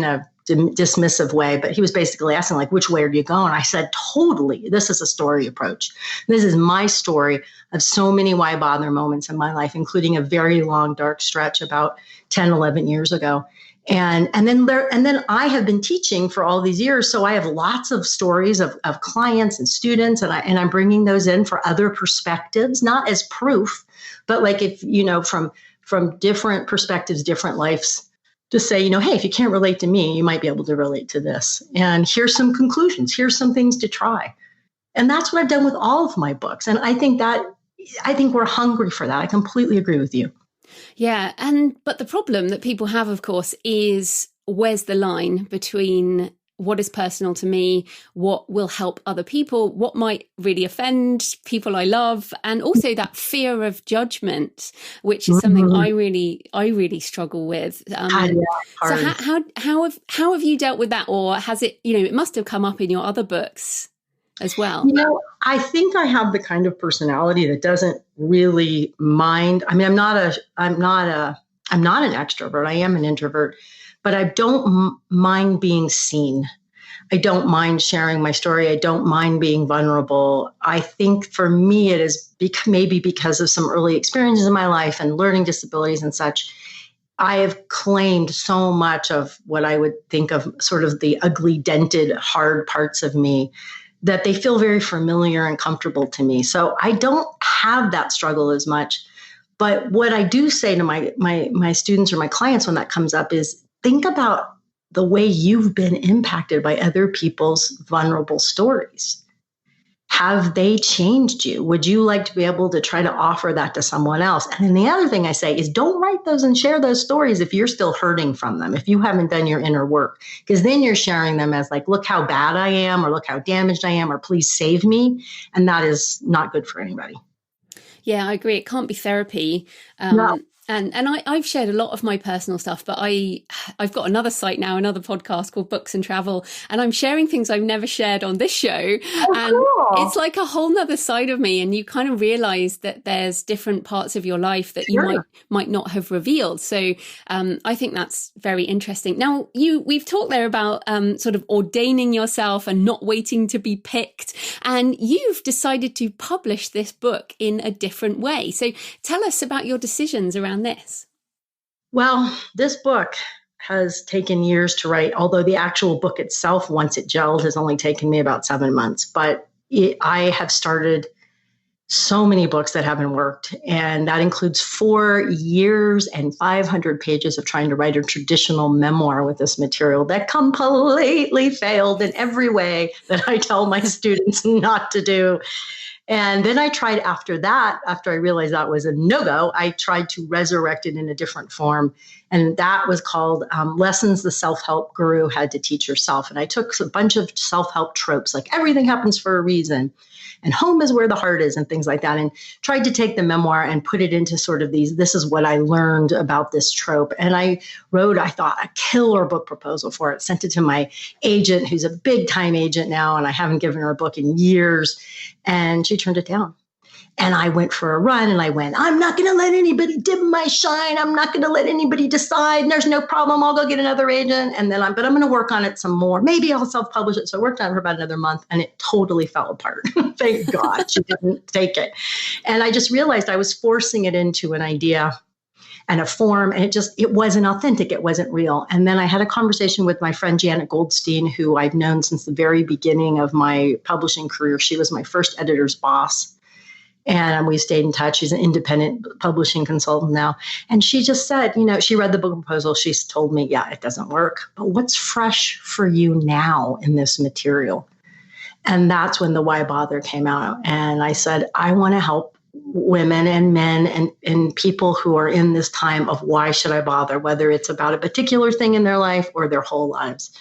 a dismissive way, but he was basically asking, like, which way are you going? I said, totally. This is a story approach. This is my story of so many why bother moments in my life, including a very long, dark stretch about 10, 11 years ago. And then I have been teaching for all these years. So I have lots of stories of clients and students, and I'm bringing those in for other perspectives, not as proof, but like, if, from different perspectives, different lives, to say, hey, if you can't relate to me, you might be able to relate to this. And here's some conclusions. Here's some things to try. And that's what I've done with all of my books. And I think we're hungry for that. I completely agree with you. Yeah. But the problem that people have, of course, is, where's the line between what is personal to me, what will help other people, what might really offend people I love, and also that fear of judgment, which is something I really struggle with. So how have you dealt with that, or has it? It must have come up in your other books. as well? I think I have the kind of personality that doesn't really mind. I mean, I'm not an extrovert. I am an introvert, but I don't mind being seen. I don't mind sharing my story. I don't mind being vulnerable. I think for me, it is maybe because of some early experiences in my life and learning disabilities and such. I have claimed so much of what I would think of sort of the ugly, dented, hard parts of me that they feel very familiar and comfortable to me. So I don't have that struggle as much. But what I do say to my students or my clients when that comes up is think about the way you've been impacted by other people's vulnerable stories. Have they changed you? Would you like to be able to try to offer that to someone else? And then the other thing I say is don't write those and share those stories if you're still hurting from them, if you haven't done your inner work, because then you're sharing them as like, look how bad I am, or look how damaged I am, or please save me. And that is not good for anybody. Yeah, I agree. It can't be therapy. No. And I've shared a lot of my personal stuff, but I've got another site now, another podcast called Books and Travel, and I'm sharing things I've never shared on this show. Cool. It's like a whole nother side of me, and you kind of realize that there's different parts of your life that you might not have revealed. So I think that's very interesting. Now, we've talked there about sort of ordaining yourself and not waiting to be picked, and you've decided to publish this book in a different way. So tell us about your decisions around this. Well, this book has taken years to write, although the actual book itself, once it gelled, has only taken me about 7 months. But I have started so many books that haven't worked. And that includes 4 years and 500 pages of trying to write a traditional memoir with this material that completely failed in every way that I tell my students not to do. And then I tried after I realized that was a no-go, I tried to resurrect it in a different form. And that was called Lessons the Self-Help Guru Had to Teach Herself. And I took a bunch of self-help tropes, like everything happens for a reason, and home is where the heart is, and things like that, and tried to take the memoir and put it into sort of this is what I learned about this trope. And I wrote, I thought, a killer book proposal for it, sent it to my agent, who's a big time agent now, and I haven't given her a book in years, and she turned it down. And I went for a run and I went, I'm not going to let anybody dim my shine. I'm not going to let anybody decide. There's no problem. I'll go get another agent. And then I'm going to work on it some more. Maybe I'll self-publish it. So I worked on it for about another month and it totally fell apart. Thank God she didn't take it. And I just realized I was forcing it into an idea and a form, and it wasn't authentic. It wasn't real. And then I had a conversation with my friend, Janet Goldstein, who I've known since the very beginning of my publishing career. She was my first editor's boss. And we stayed in touch. She's an independent publishing consultant now. And she just said, she read the book proposal. She's told me, yeah, it doesn't work. But what's fresh for you now in this material? And that's when the Why Bother came out. And I said, I want to help women and men and people who are in this time of why should I bother, whether it's about a particular thing in their life or their whole lives.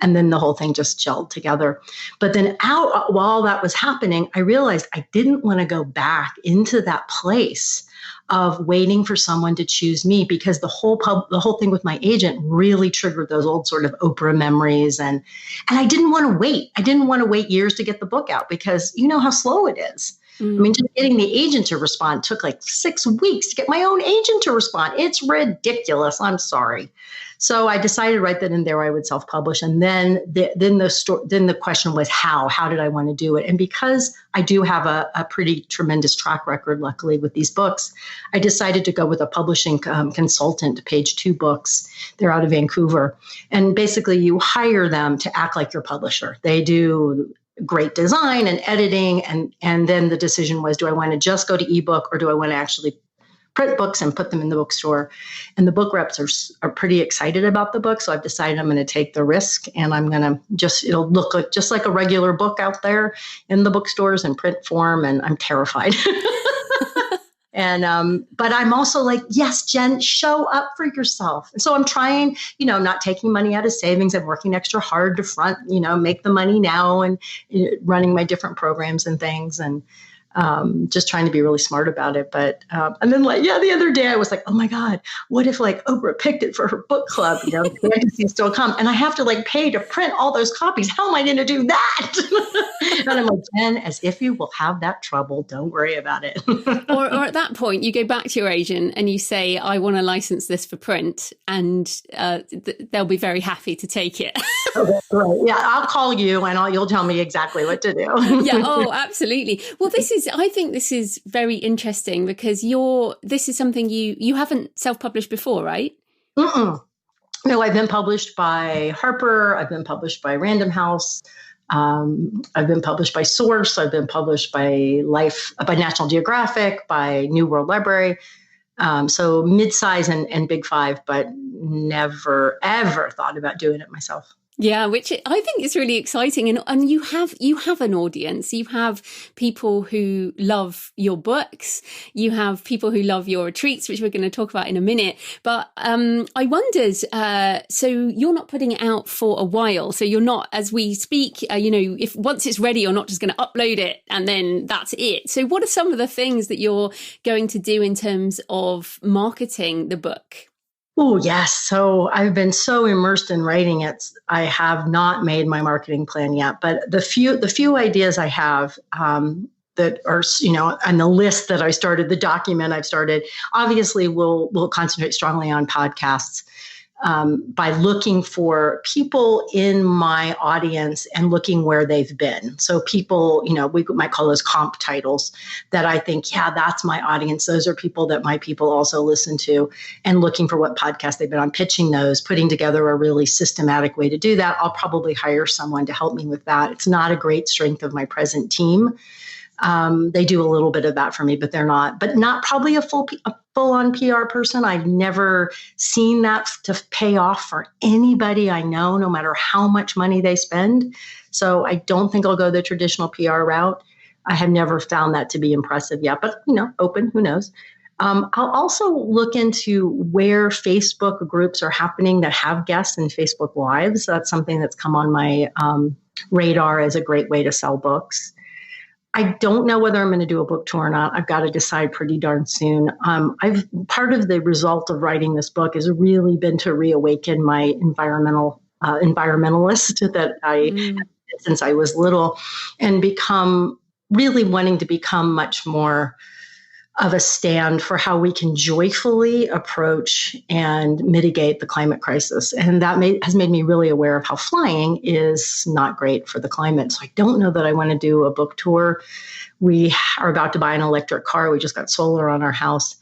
And then the whole thing just gelled together. But then while that was happening, I realized I didn't want to go back into that place of waiting for someone to choose me, because the whole thing with my agent really triggered those old sort of Oprah memories. And I didn't want to wait. I didn't want to wait years to get the book out, because you know how slow it is. I mean, just getting the agent to respond took like 6 weeks to get my own agent to respond. It's ridiculous. I'm sorry. So I decided right then and there I would self-publish. And then the question was how did I want to do it? And because I do have a pretty tremendous track record, luckily, with these books, I decided to go with a publishing consultant, Page 2 Books. They're out of Vancouver. And basically you hire them to act like your publisher. They do great design and editing. And then the decision was, do I want to just go to ebook, or do I want to actually print books and put them in the bookstore? And the book reps are pretty excited about the book. So I've decided I'm going to take the risk, and I'm going to it'll look like, just like a regular book out there in the bookstores in print form. And I'm terrified. And, but I'm also like, yes, Jen, show up for yourself. And so I'm trying, not taking money out of savings. I'm working extra hard to make the money now, and running my different programs and things. And just trying to be really smart about it. But, and then the other day I was like, oh my God, what if Oprah picked it for her book club? Fantasies still come and I have to pay to print all those copies. How am I going to do that? And I'm like, Jen, as if you will have that trouble, don't worry about it. or at that point, you go back to your agent and you say, I want to license this for print, and they'll be very happy to take it. Okay, right. Yeah, I'll call you and you'll tell me exactly what to do. Yeah. Oh, absolutely. Well, I think this is very interesting because this is something you haven't self-published before, right? Mm-mm. No, I've been published by Harper. I've been published by Random House. I've been published by Source. I've been published by by National Geographic, by New World Library. So mid-size and big five, but never, ever thought about doing it myself. Yeah, which I think is really exciting. And you have an audience. You have people who love your books. You have people who love your retreats, which we're going to talk about in a minute. But I wondered, so you're not putting it out for a while. So you're not, as we speak, if once it's ready, you're not just going to upload it and then that's it. So what are some of the things that you're going to do in terms of marketing the book? Oh, yes. So I've been so immersed in writing it. I have not made my marketing plan yet, but the few ideas I have that are, on the list that I started, the document I've started, obviously we'll concentrate strongly on podcasts. By looking for people in my audience and looking where they've been. So people, we might call those comp titles that I think, yeah, that's my audience. Those are people that my people also listen to, and looking for what podcasts they've been on, pitching those, putting together a really systematic way to do that. I'll probably hire someone to help me with that. It's not a great strength of my present team. They do a little bit of that for me, but not probably a full-on PR person. I've never seen that to pay off for anybody I know, no matter how much money they spend. So I don't think I'll go the traditional PR route. I have never found that to be impressive yet, but open, who knows? I'll also look into where Facebook groups are happening that have guests in Facebook Lives. That's something that's come on my radar as a great way to sell books. I don't know whether I'm going to do a book tour or not. I've got to decide pretty darn soon. Part of the result of writing this book has really been to reawaken my environmentalist that I had since I was little, and really wanting to become much more of a stand for how we can joyfully approach and mitigate the climate crisis. And that has made me really aware of how flying is not great for the climate. So I don't know that I want to do a book tour. We are about to buy an electric car. We just got solar on our house.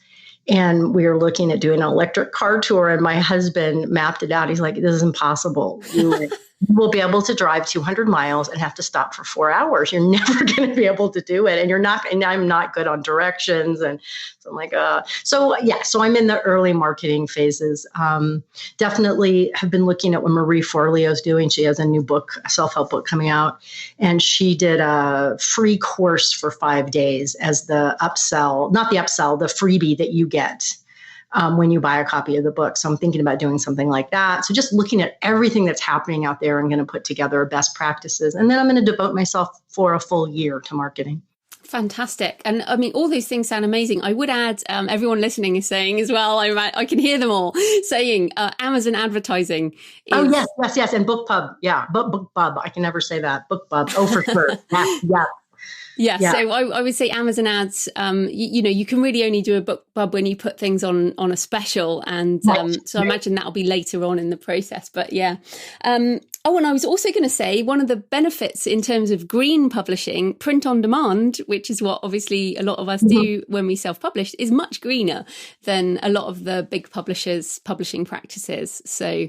And we were looking at doing an electric car tour. And my husband mapped it out. He's like, this is impossible. You will be able to drive 200 miles and have to stop for 4 hours. You're never going to be able to do it. And I'm not good on directions. And so I'm like, so I'm in the early marketing phases. Definitely have been looking at what Marie Forleo's doing. She has a new book, a self-help book coming out. And she did a free course for 5 days as the freebie that you get when you buy a copy of the book. So I'm thinking about doing something like that. So just looking at everything that's happening out there, I'm going to put together best practices. And then I'm going to devote myself for a full year to marketing. Fantastic. And I mean, all those things sound amazing. I would add, everyone listening is saying as well, I can hear them all saying Amazon advertising. Oh, yes. And BookPub. Yeah. BookPub. I can never say that. BookPub. Oh, for sure. Yeah. Yeah, so I would say Amazon ads, you can really only do a BookPub when you put things on a special. And so I imagine that'll be later on in the process. But yeah. And I was also going to say one of the benefits in terms of green publishing, print on demand, which is what obviously a lot of us do when we self-publish, is much greener than a lot of the big publishers' publishing practices. So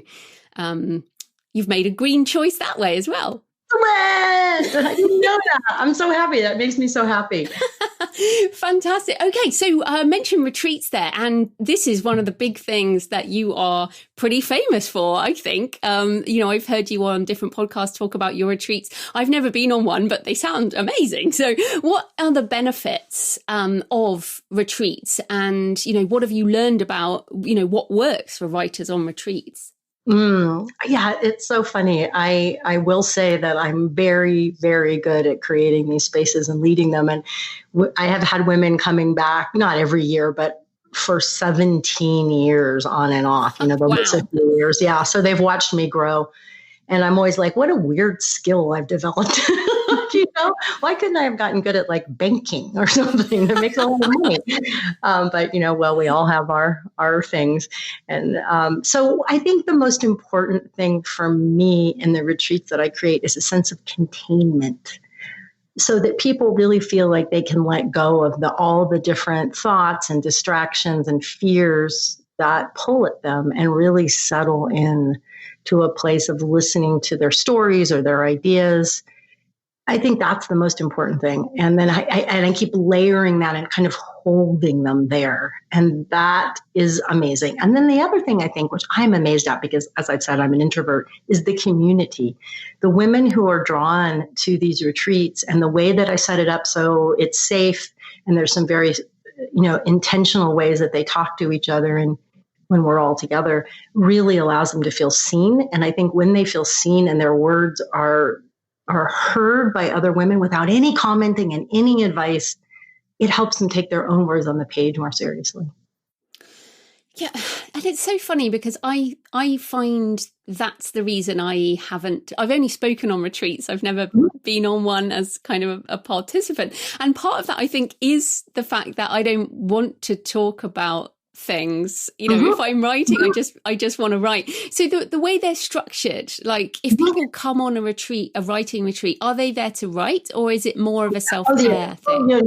you've made a green choice that way as well. I didn't know that. I'm so happy. That makes me so happy. Fantastic. Okay, so I mentioned retreats there, and this is one of the big things that you are pretty famous for, I think. I've heard you on different podcasts talk about your retreats. I've never been on one, but they sound amazing. So what are the benefits of retreats? And, what have you learned about, what works for writers on retreats? Yeah, it's so funny. I will say that I'm very, very good at creating these spaces and leading them. And I have had women coming back, not every year, but for 17 years on and off, the last Wow. few years. Yeah. So they've watched me grow. And I'm always like, what a weird skill I've developed. Why couldn't I have gotten good at like banking or something that makes a lot of money? But well, we all have our things. And so I think the most important thing for me in the retreats that I create is a sense of containment, so that people really feel like they can let go of all the different thoughts and distractions and fears that pull at them and really settle in to a place of listening to their stories or their ideas. I think that's the most important thing. And then I keep layering that and kind of holding them there. And that is amazing. And then the other thing I think, which I'm amazed at, because as I've said, I'm an introvert, is the community. The women who are drawn to these retreats and the way that I set it up so it's safe. And there's some very, intentional ways that they talk to each other and when we're all together really allows them to feel seen. And I think when they feel seen and their words are heard by other women without any commenting and any advice, it helps them take their own words on the page more seriously. Yeah. And it's so funny because I find that's the reason I've only spoken on retreats. I've never been on one as kind of a participant. And part of that, I think, is the fact that I don't want to talk about things, if I'm writing, I just want to write. So the way they're structured, like if people come on a writing retreat, are they there to write, or is it more of a self-care thing?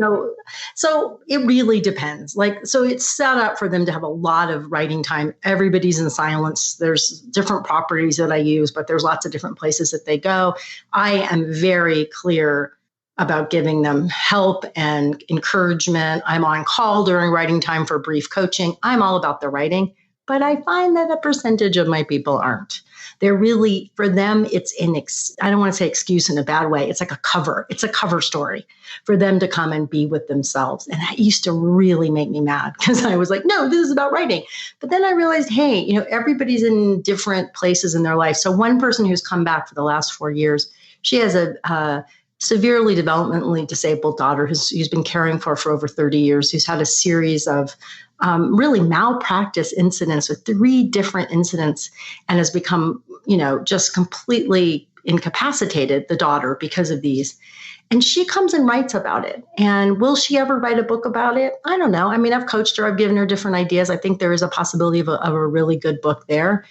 So it really depends. So it's set up for them to have a lot of writing time. Everybody's in silence. There's different properties that I use, but there's lots of different places that they go. I am very clear about giving them help and encouragement. I'm on call during writing time for brief coaching. I'm all about the writing, but I find that a percentage of my people aren't. They're really, for them, it's I don't want to say excuse in a bad way. It's like a cover. It's a cover story for them to come and be with themselves. And that used to really make me mad because I was like, no, this is about writing. But then I realized, hey, everybody's in different places in their life. So one person who's come back for the last 4 years, she has a severely developmentally disabled daughter who's been caring for over 30 years, who's had a series of really malpractice incidents with 3 different incidents and has become, just completely incapacitated, the daughter, because of these. And she comes and writes about it. And will she ever write a book about it? I don't know. I mean, I've coached her. I've given her different ideas. I think there is a possibility of a really good book there.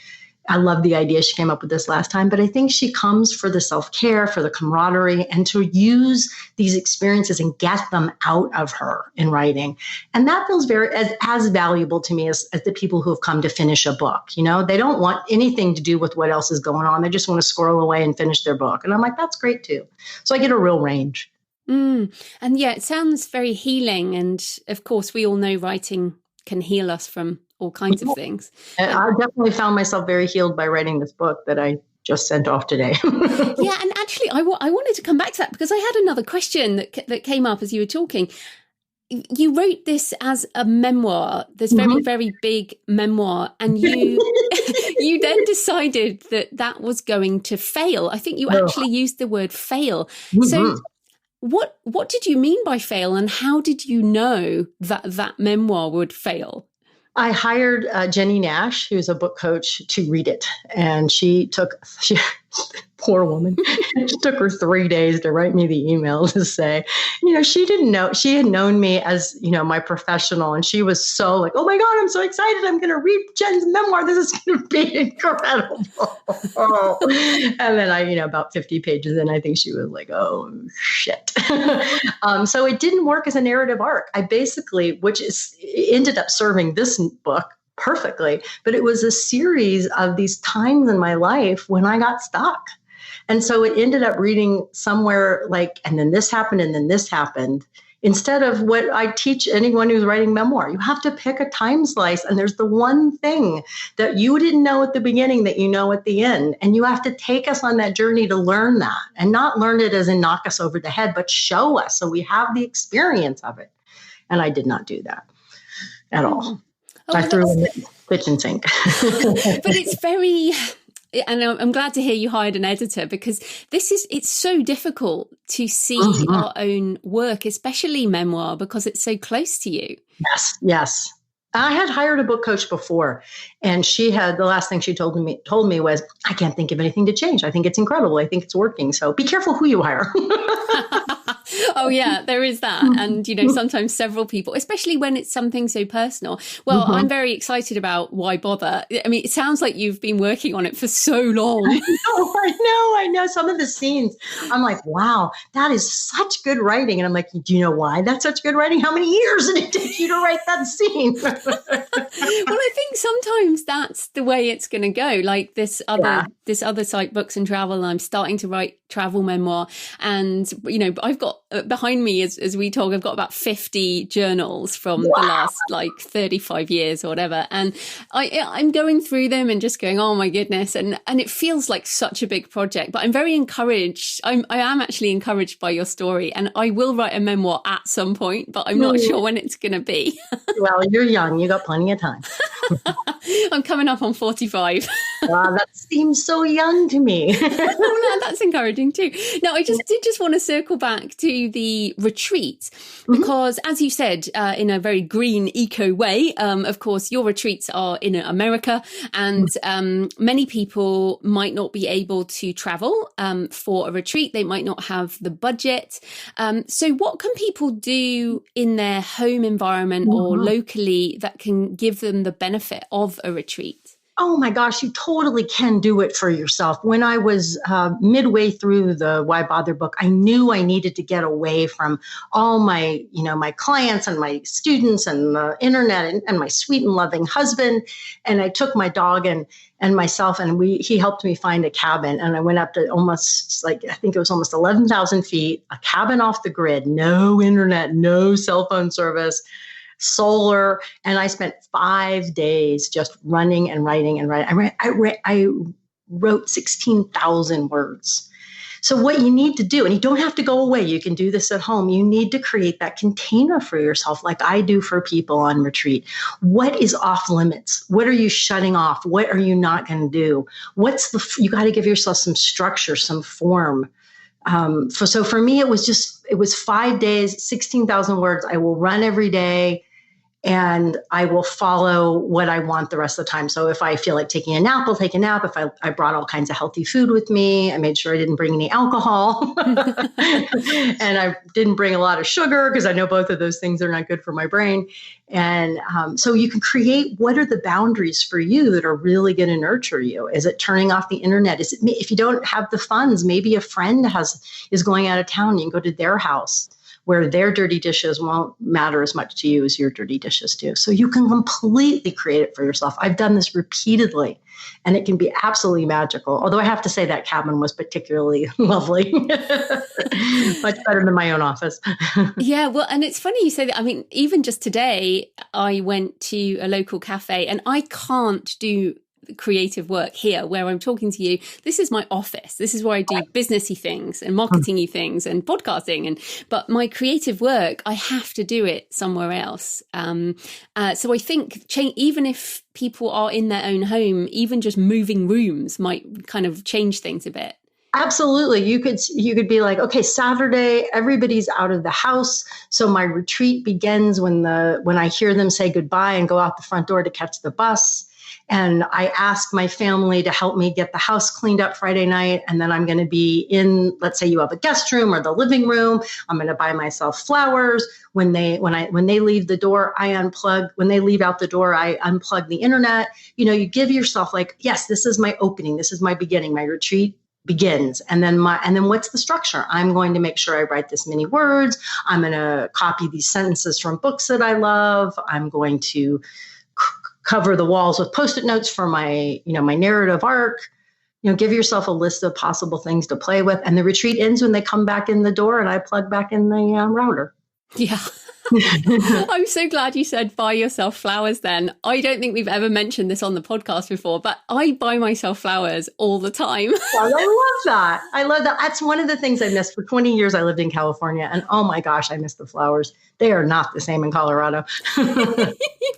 I love the idea. She came up with this last time, but I think she comes for the self-care, for the camaraderie, and to use these experiences and get them out of her in writing. And that feels very as valuable to me as the people who have come to finish a book. They don't want anything to do with what else is going on. They just want to squirrel away and finish their book. And I'm like, that's great too. So I get a real range. And yeah, it sounds very healing. And of course, we all know writing can heal us from all kinds of things. And I definitely found myself very healed by writing this book that I just sent off today. Yeah, and actually, I wanted to come back to that because I had another question that came up as you were talking. You wrote this as a memoir, this very, very big memoir, and you you then decided that was going to fail. I think you actually used the word fail. So what did you mean by fail, and how did you know that memoir would fail? I hired Jenny Nash, who's a book coach, to read it. And she poor woman, it took her 3 days to write me the email to say, she didn't know, she had known me as, my professional. And she was so like, oh my God, I'm so excited. I'm going to read Jen's memoir. This is going to be incredible. And then about 50 pages in, I think she was like, oh shit. So it didn't work as a narrative arc. I basically, ended up serving this book perfectly, but it was a series of these times in my life when I got stuck. And so it ended up reading somewhere and then this happened, and then this happened, instead of what I teach anyone who's writing memoir. You have to pick a time slice, and there's the one thing that you didn't know at the beginning that you know at the end. And you have to take us on that journey to learn that, and not learn it as in knock us over the head, but show us so we have the experience of it. And I did not do that at all. I threw in the kitchen sink. But it's very... And I'm glad to hear you hired an editor, because it's so difficult to see our own work, especially memoir, because it's so close to you. Yes. I had hired a book coach before, and the last thing she told me was, I can't think of anything to change. I think it's incredible. I think it's working. So be careful who you hire. Oh, yeah, there is that. And, sometimes several people, especially when it's something so personal. Well, I'm very excited about Why Bother. I mean, it sounds like you've been working on it for so long. I know. Some of the scenes, I'm like, wow, that is such good writing. And I'm like, do you know why that's such good writing? How many years did it take you to write that scene? Well, I think sometimes that's the way it's going to go. Like this other site, Books and Travel, I'm starting to write travel memoir. And, I've got behind me as we talk, I've got about 50 journals from the last 35 years or whatever. And I'm going through them and just going, oh my goodness. And it feels like such a big project, but I'm very encouraged. I am actually encouraged by your story, and I will write a memoir at some point, but I'm not sure when it's going to be. Well, you're young. You got plenty of time. I'm coming up on 45. Wow, that seems so young to me. Oh, no, that's encouraging too. Now, I did want to circle back to the retreat, because as you said, in a very green eco way, of course, your retreats are in America, and many people might not be able to travel for a retreat. They might not have the budget. So what can people do in their home environment or locally that can give them the benefit of a retreat? Oh my gosh, you totally can do it for yourself. When I was midway through the Why Bother book, I knew I needed to get away from all my, my clients and my students and the internet and my sweet and loving husband. And I took my dog and myself, and he helped me find a cabin. And I went up to almost I think it was almost 11,000 feet, a cabin off the grid, no internet, no cell phone service, solar. And I spent 5 days just running and writing and writing. I wrote 16,000 words. So what you need to do, and you don't have to go away, you can do this at home. You need to create that container for yourself, like I do for people on retreat. What is off limits? What are you shutting off? What are you not going to do? You got to give yourself some structure, some form. So for me, it was 5 days, 16,000 words. I will run every day, and I will follow what I want the rest of the time. So if I feel like taking a nap, I'll take a nap. If I brought all kinds of healthy food with me, I made sure I didn't bring any alcohol and I didn't bring a lot of sugar, because I know both of those things are not good for my brain. And so you can create, what are the boundaries for you that are really going to nurture you? Is it turning off the internet? Is it, if you don't have the funds, maybe a friend is going out of town, you can go to their house, where their dirty dishes won't matter as much to you as your dirty dishes do. So you can completely create it for yourself. I've done this repeatedly, and it can be absolutely magical. Although I have to say that cabin was particularly lovely. Much better than my own office. Yeah, well, and it's funny you say that. I mean, even just today, I went to a local cafe, and I can't do creative work here where I'm talking to you. This is my office. This is where I do businessy things and marketingy things and podcasting. But my creative work, I have to do it somewhere else. So I think even if people are in their own home, even just moving rooms might kind of change things a bit. Absolutely. You could be like, okay, Saturday, everybody's out of the house. So my retreat begins when I hear them say goodbye and go out the front door to catch the bus. And I ask my family to help me get the house cleaned up Friday night. And then I'm going to be in, let's say you have a guest room or the living room. I'm going to buy myself flowers. When they leave the door, I unplug. When they leave out the door, I unplug the internet. You give yourself like, yes, this is my opening. This is my beginning. My retreat begins. And then what's the structure? I'm going to make sure I write this many words. I'm going to copy these sentences from books that I love. I'm going to cover the walls with Post-it notes for my narrative arc. Give yourself a list of possible things to play with. And the retreat ends when they come back in the door and I plug back in the router. Yeah. I'm so glad you said buy yourself flowers then. I don't think we've ever mentioned this on the podcast before, but I buy myself flowers all the time. Well, I love that. That's one of the things I missed. For 20 years, I lived in California, and oh my gosh, I miss the flowers. They are not the same in Colorado.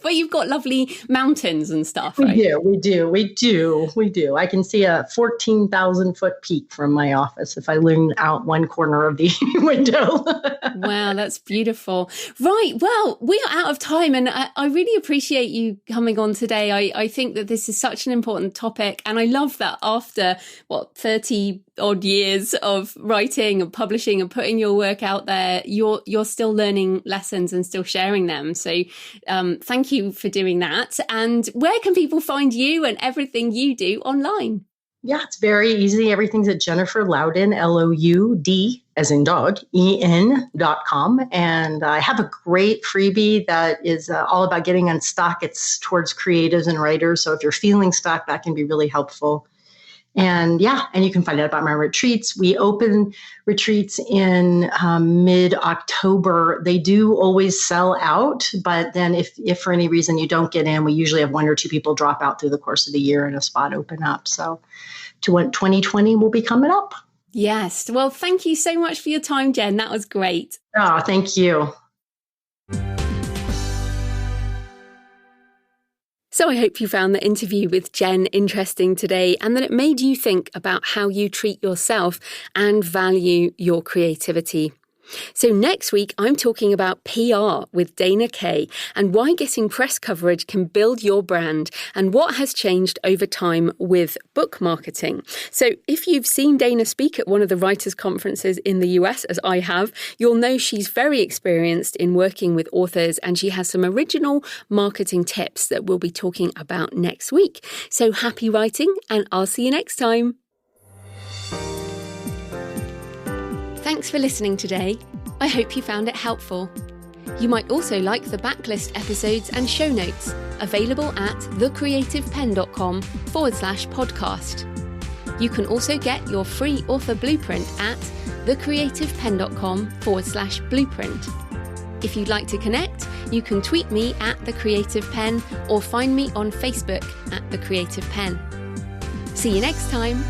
But you've got lovely mountains and stuff, We right? do. I can see a 14,000-foot peak from my office if I lean out one corner of the window. Wow, that's beautiful. Right. Well, we are out of time, and I really appreciate you coming on today. I think that this is such an important topic, and I love that after 30 odd years of writing and publishing and putting your work out there, you're still learning lessons and still sharing them. So thank you for doing that. And where can people find you and everything you do online? Yeah, it's very easy. Everything's at Jennifer Loudon, Loud, as in dog, en.com. And I have a great freebie that is all about getting unstuck. It's towards creatives and writers. So if you're feeling stuck, that can be really helpful. And you can find out about my retreats. We open retreats in mid-October. They do always sell out, but then if for any reason you don't get in, we usually have 1 or 2 people drop out through the course of the year and a spot open up. So 2020 will be coming up. Yes. Well, thank you so much for your time, Jen. That was great. Oh, thank you. So I hope you found the interview with Jen interesting today, and that it made you think about how you treat yourself and value your creativity. So next week, I'm talking about PR with Dana Kay and why getting press coverage can build your brand and what has changed over time with book marketing. So if you've seen Dana speak at one of the writers' conferences in the US, as I have, you'll know she's very experienced in working with authors, and she has some original marketing tips that we'll be talking about next week. So happy writing, and I'll see you next time. Thanks for listening today. I hope you found it helpful. You might also like the backlist episodes and show notes available at thecreativepenn.com/podcast. You can also get your free author blueprint at thecreativepenn.com/blueprint. If you'd like to connect, you can tweet me at The Creative Penn or find me on Facebook at The Creative Penn. See you next time.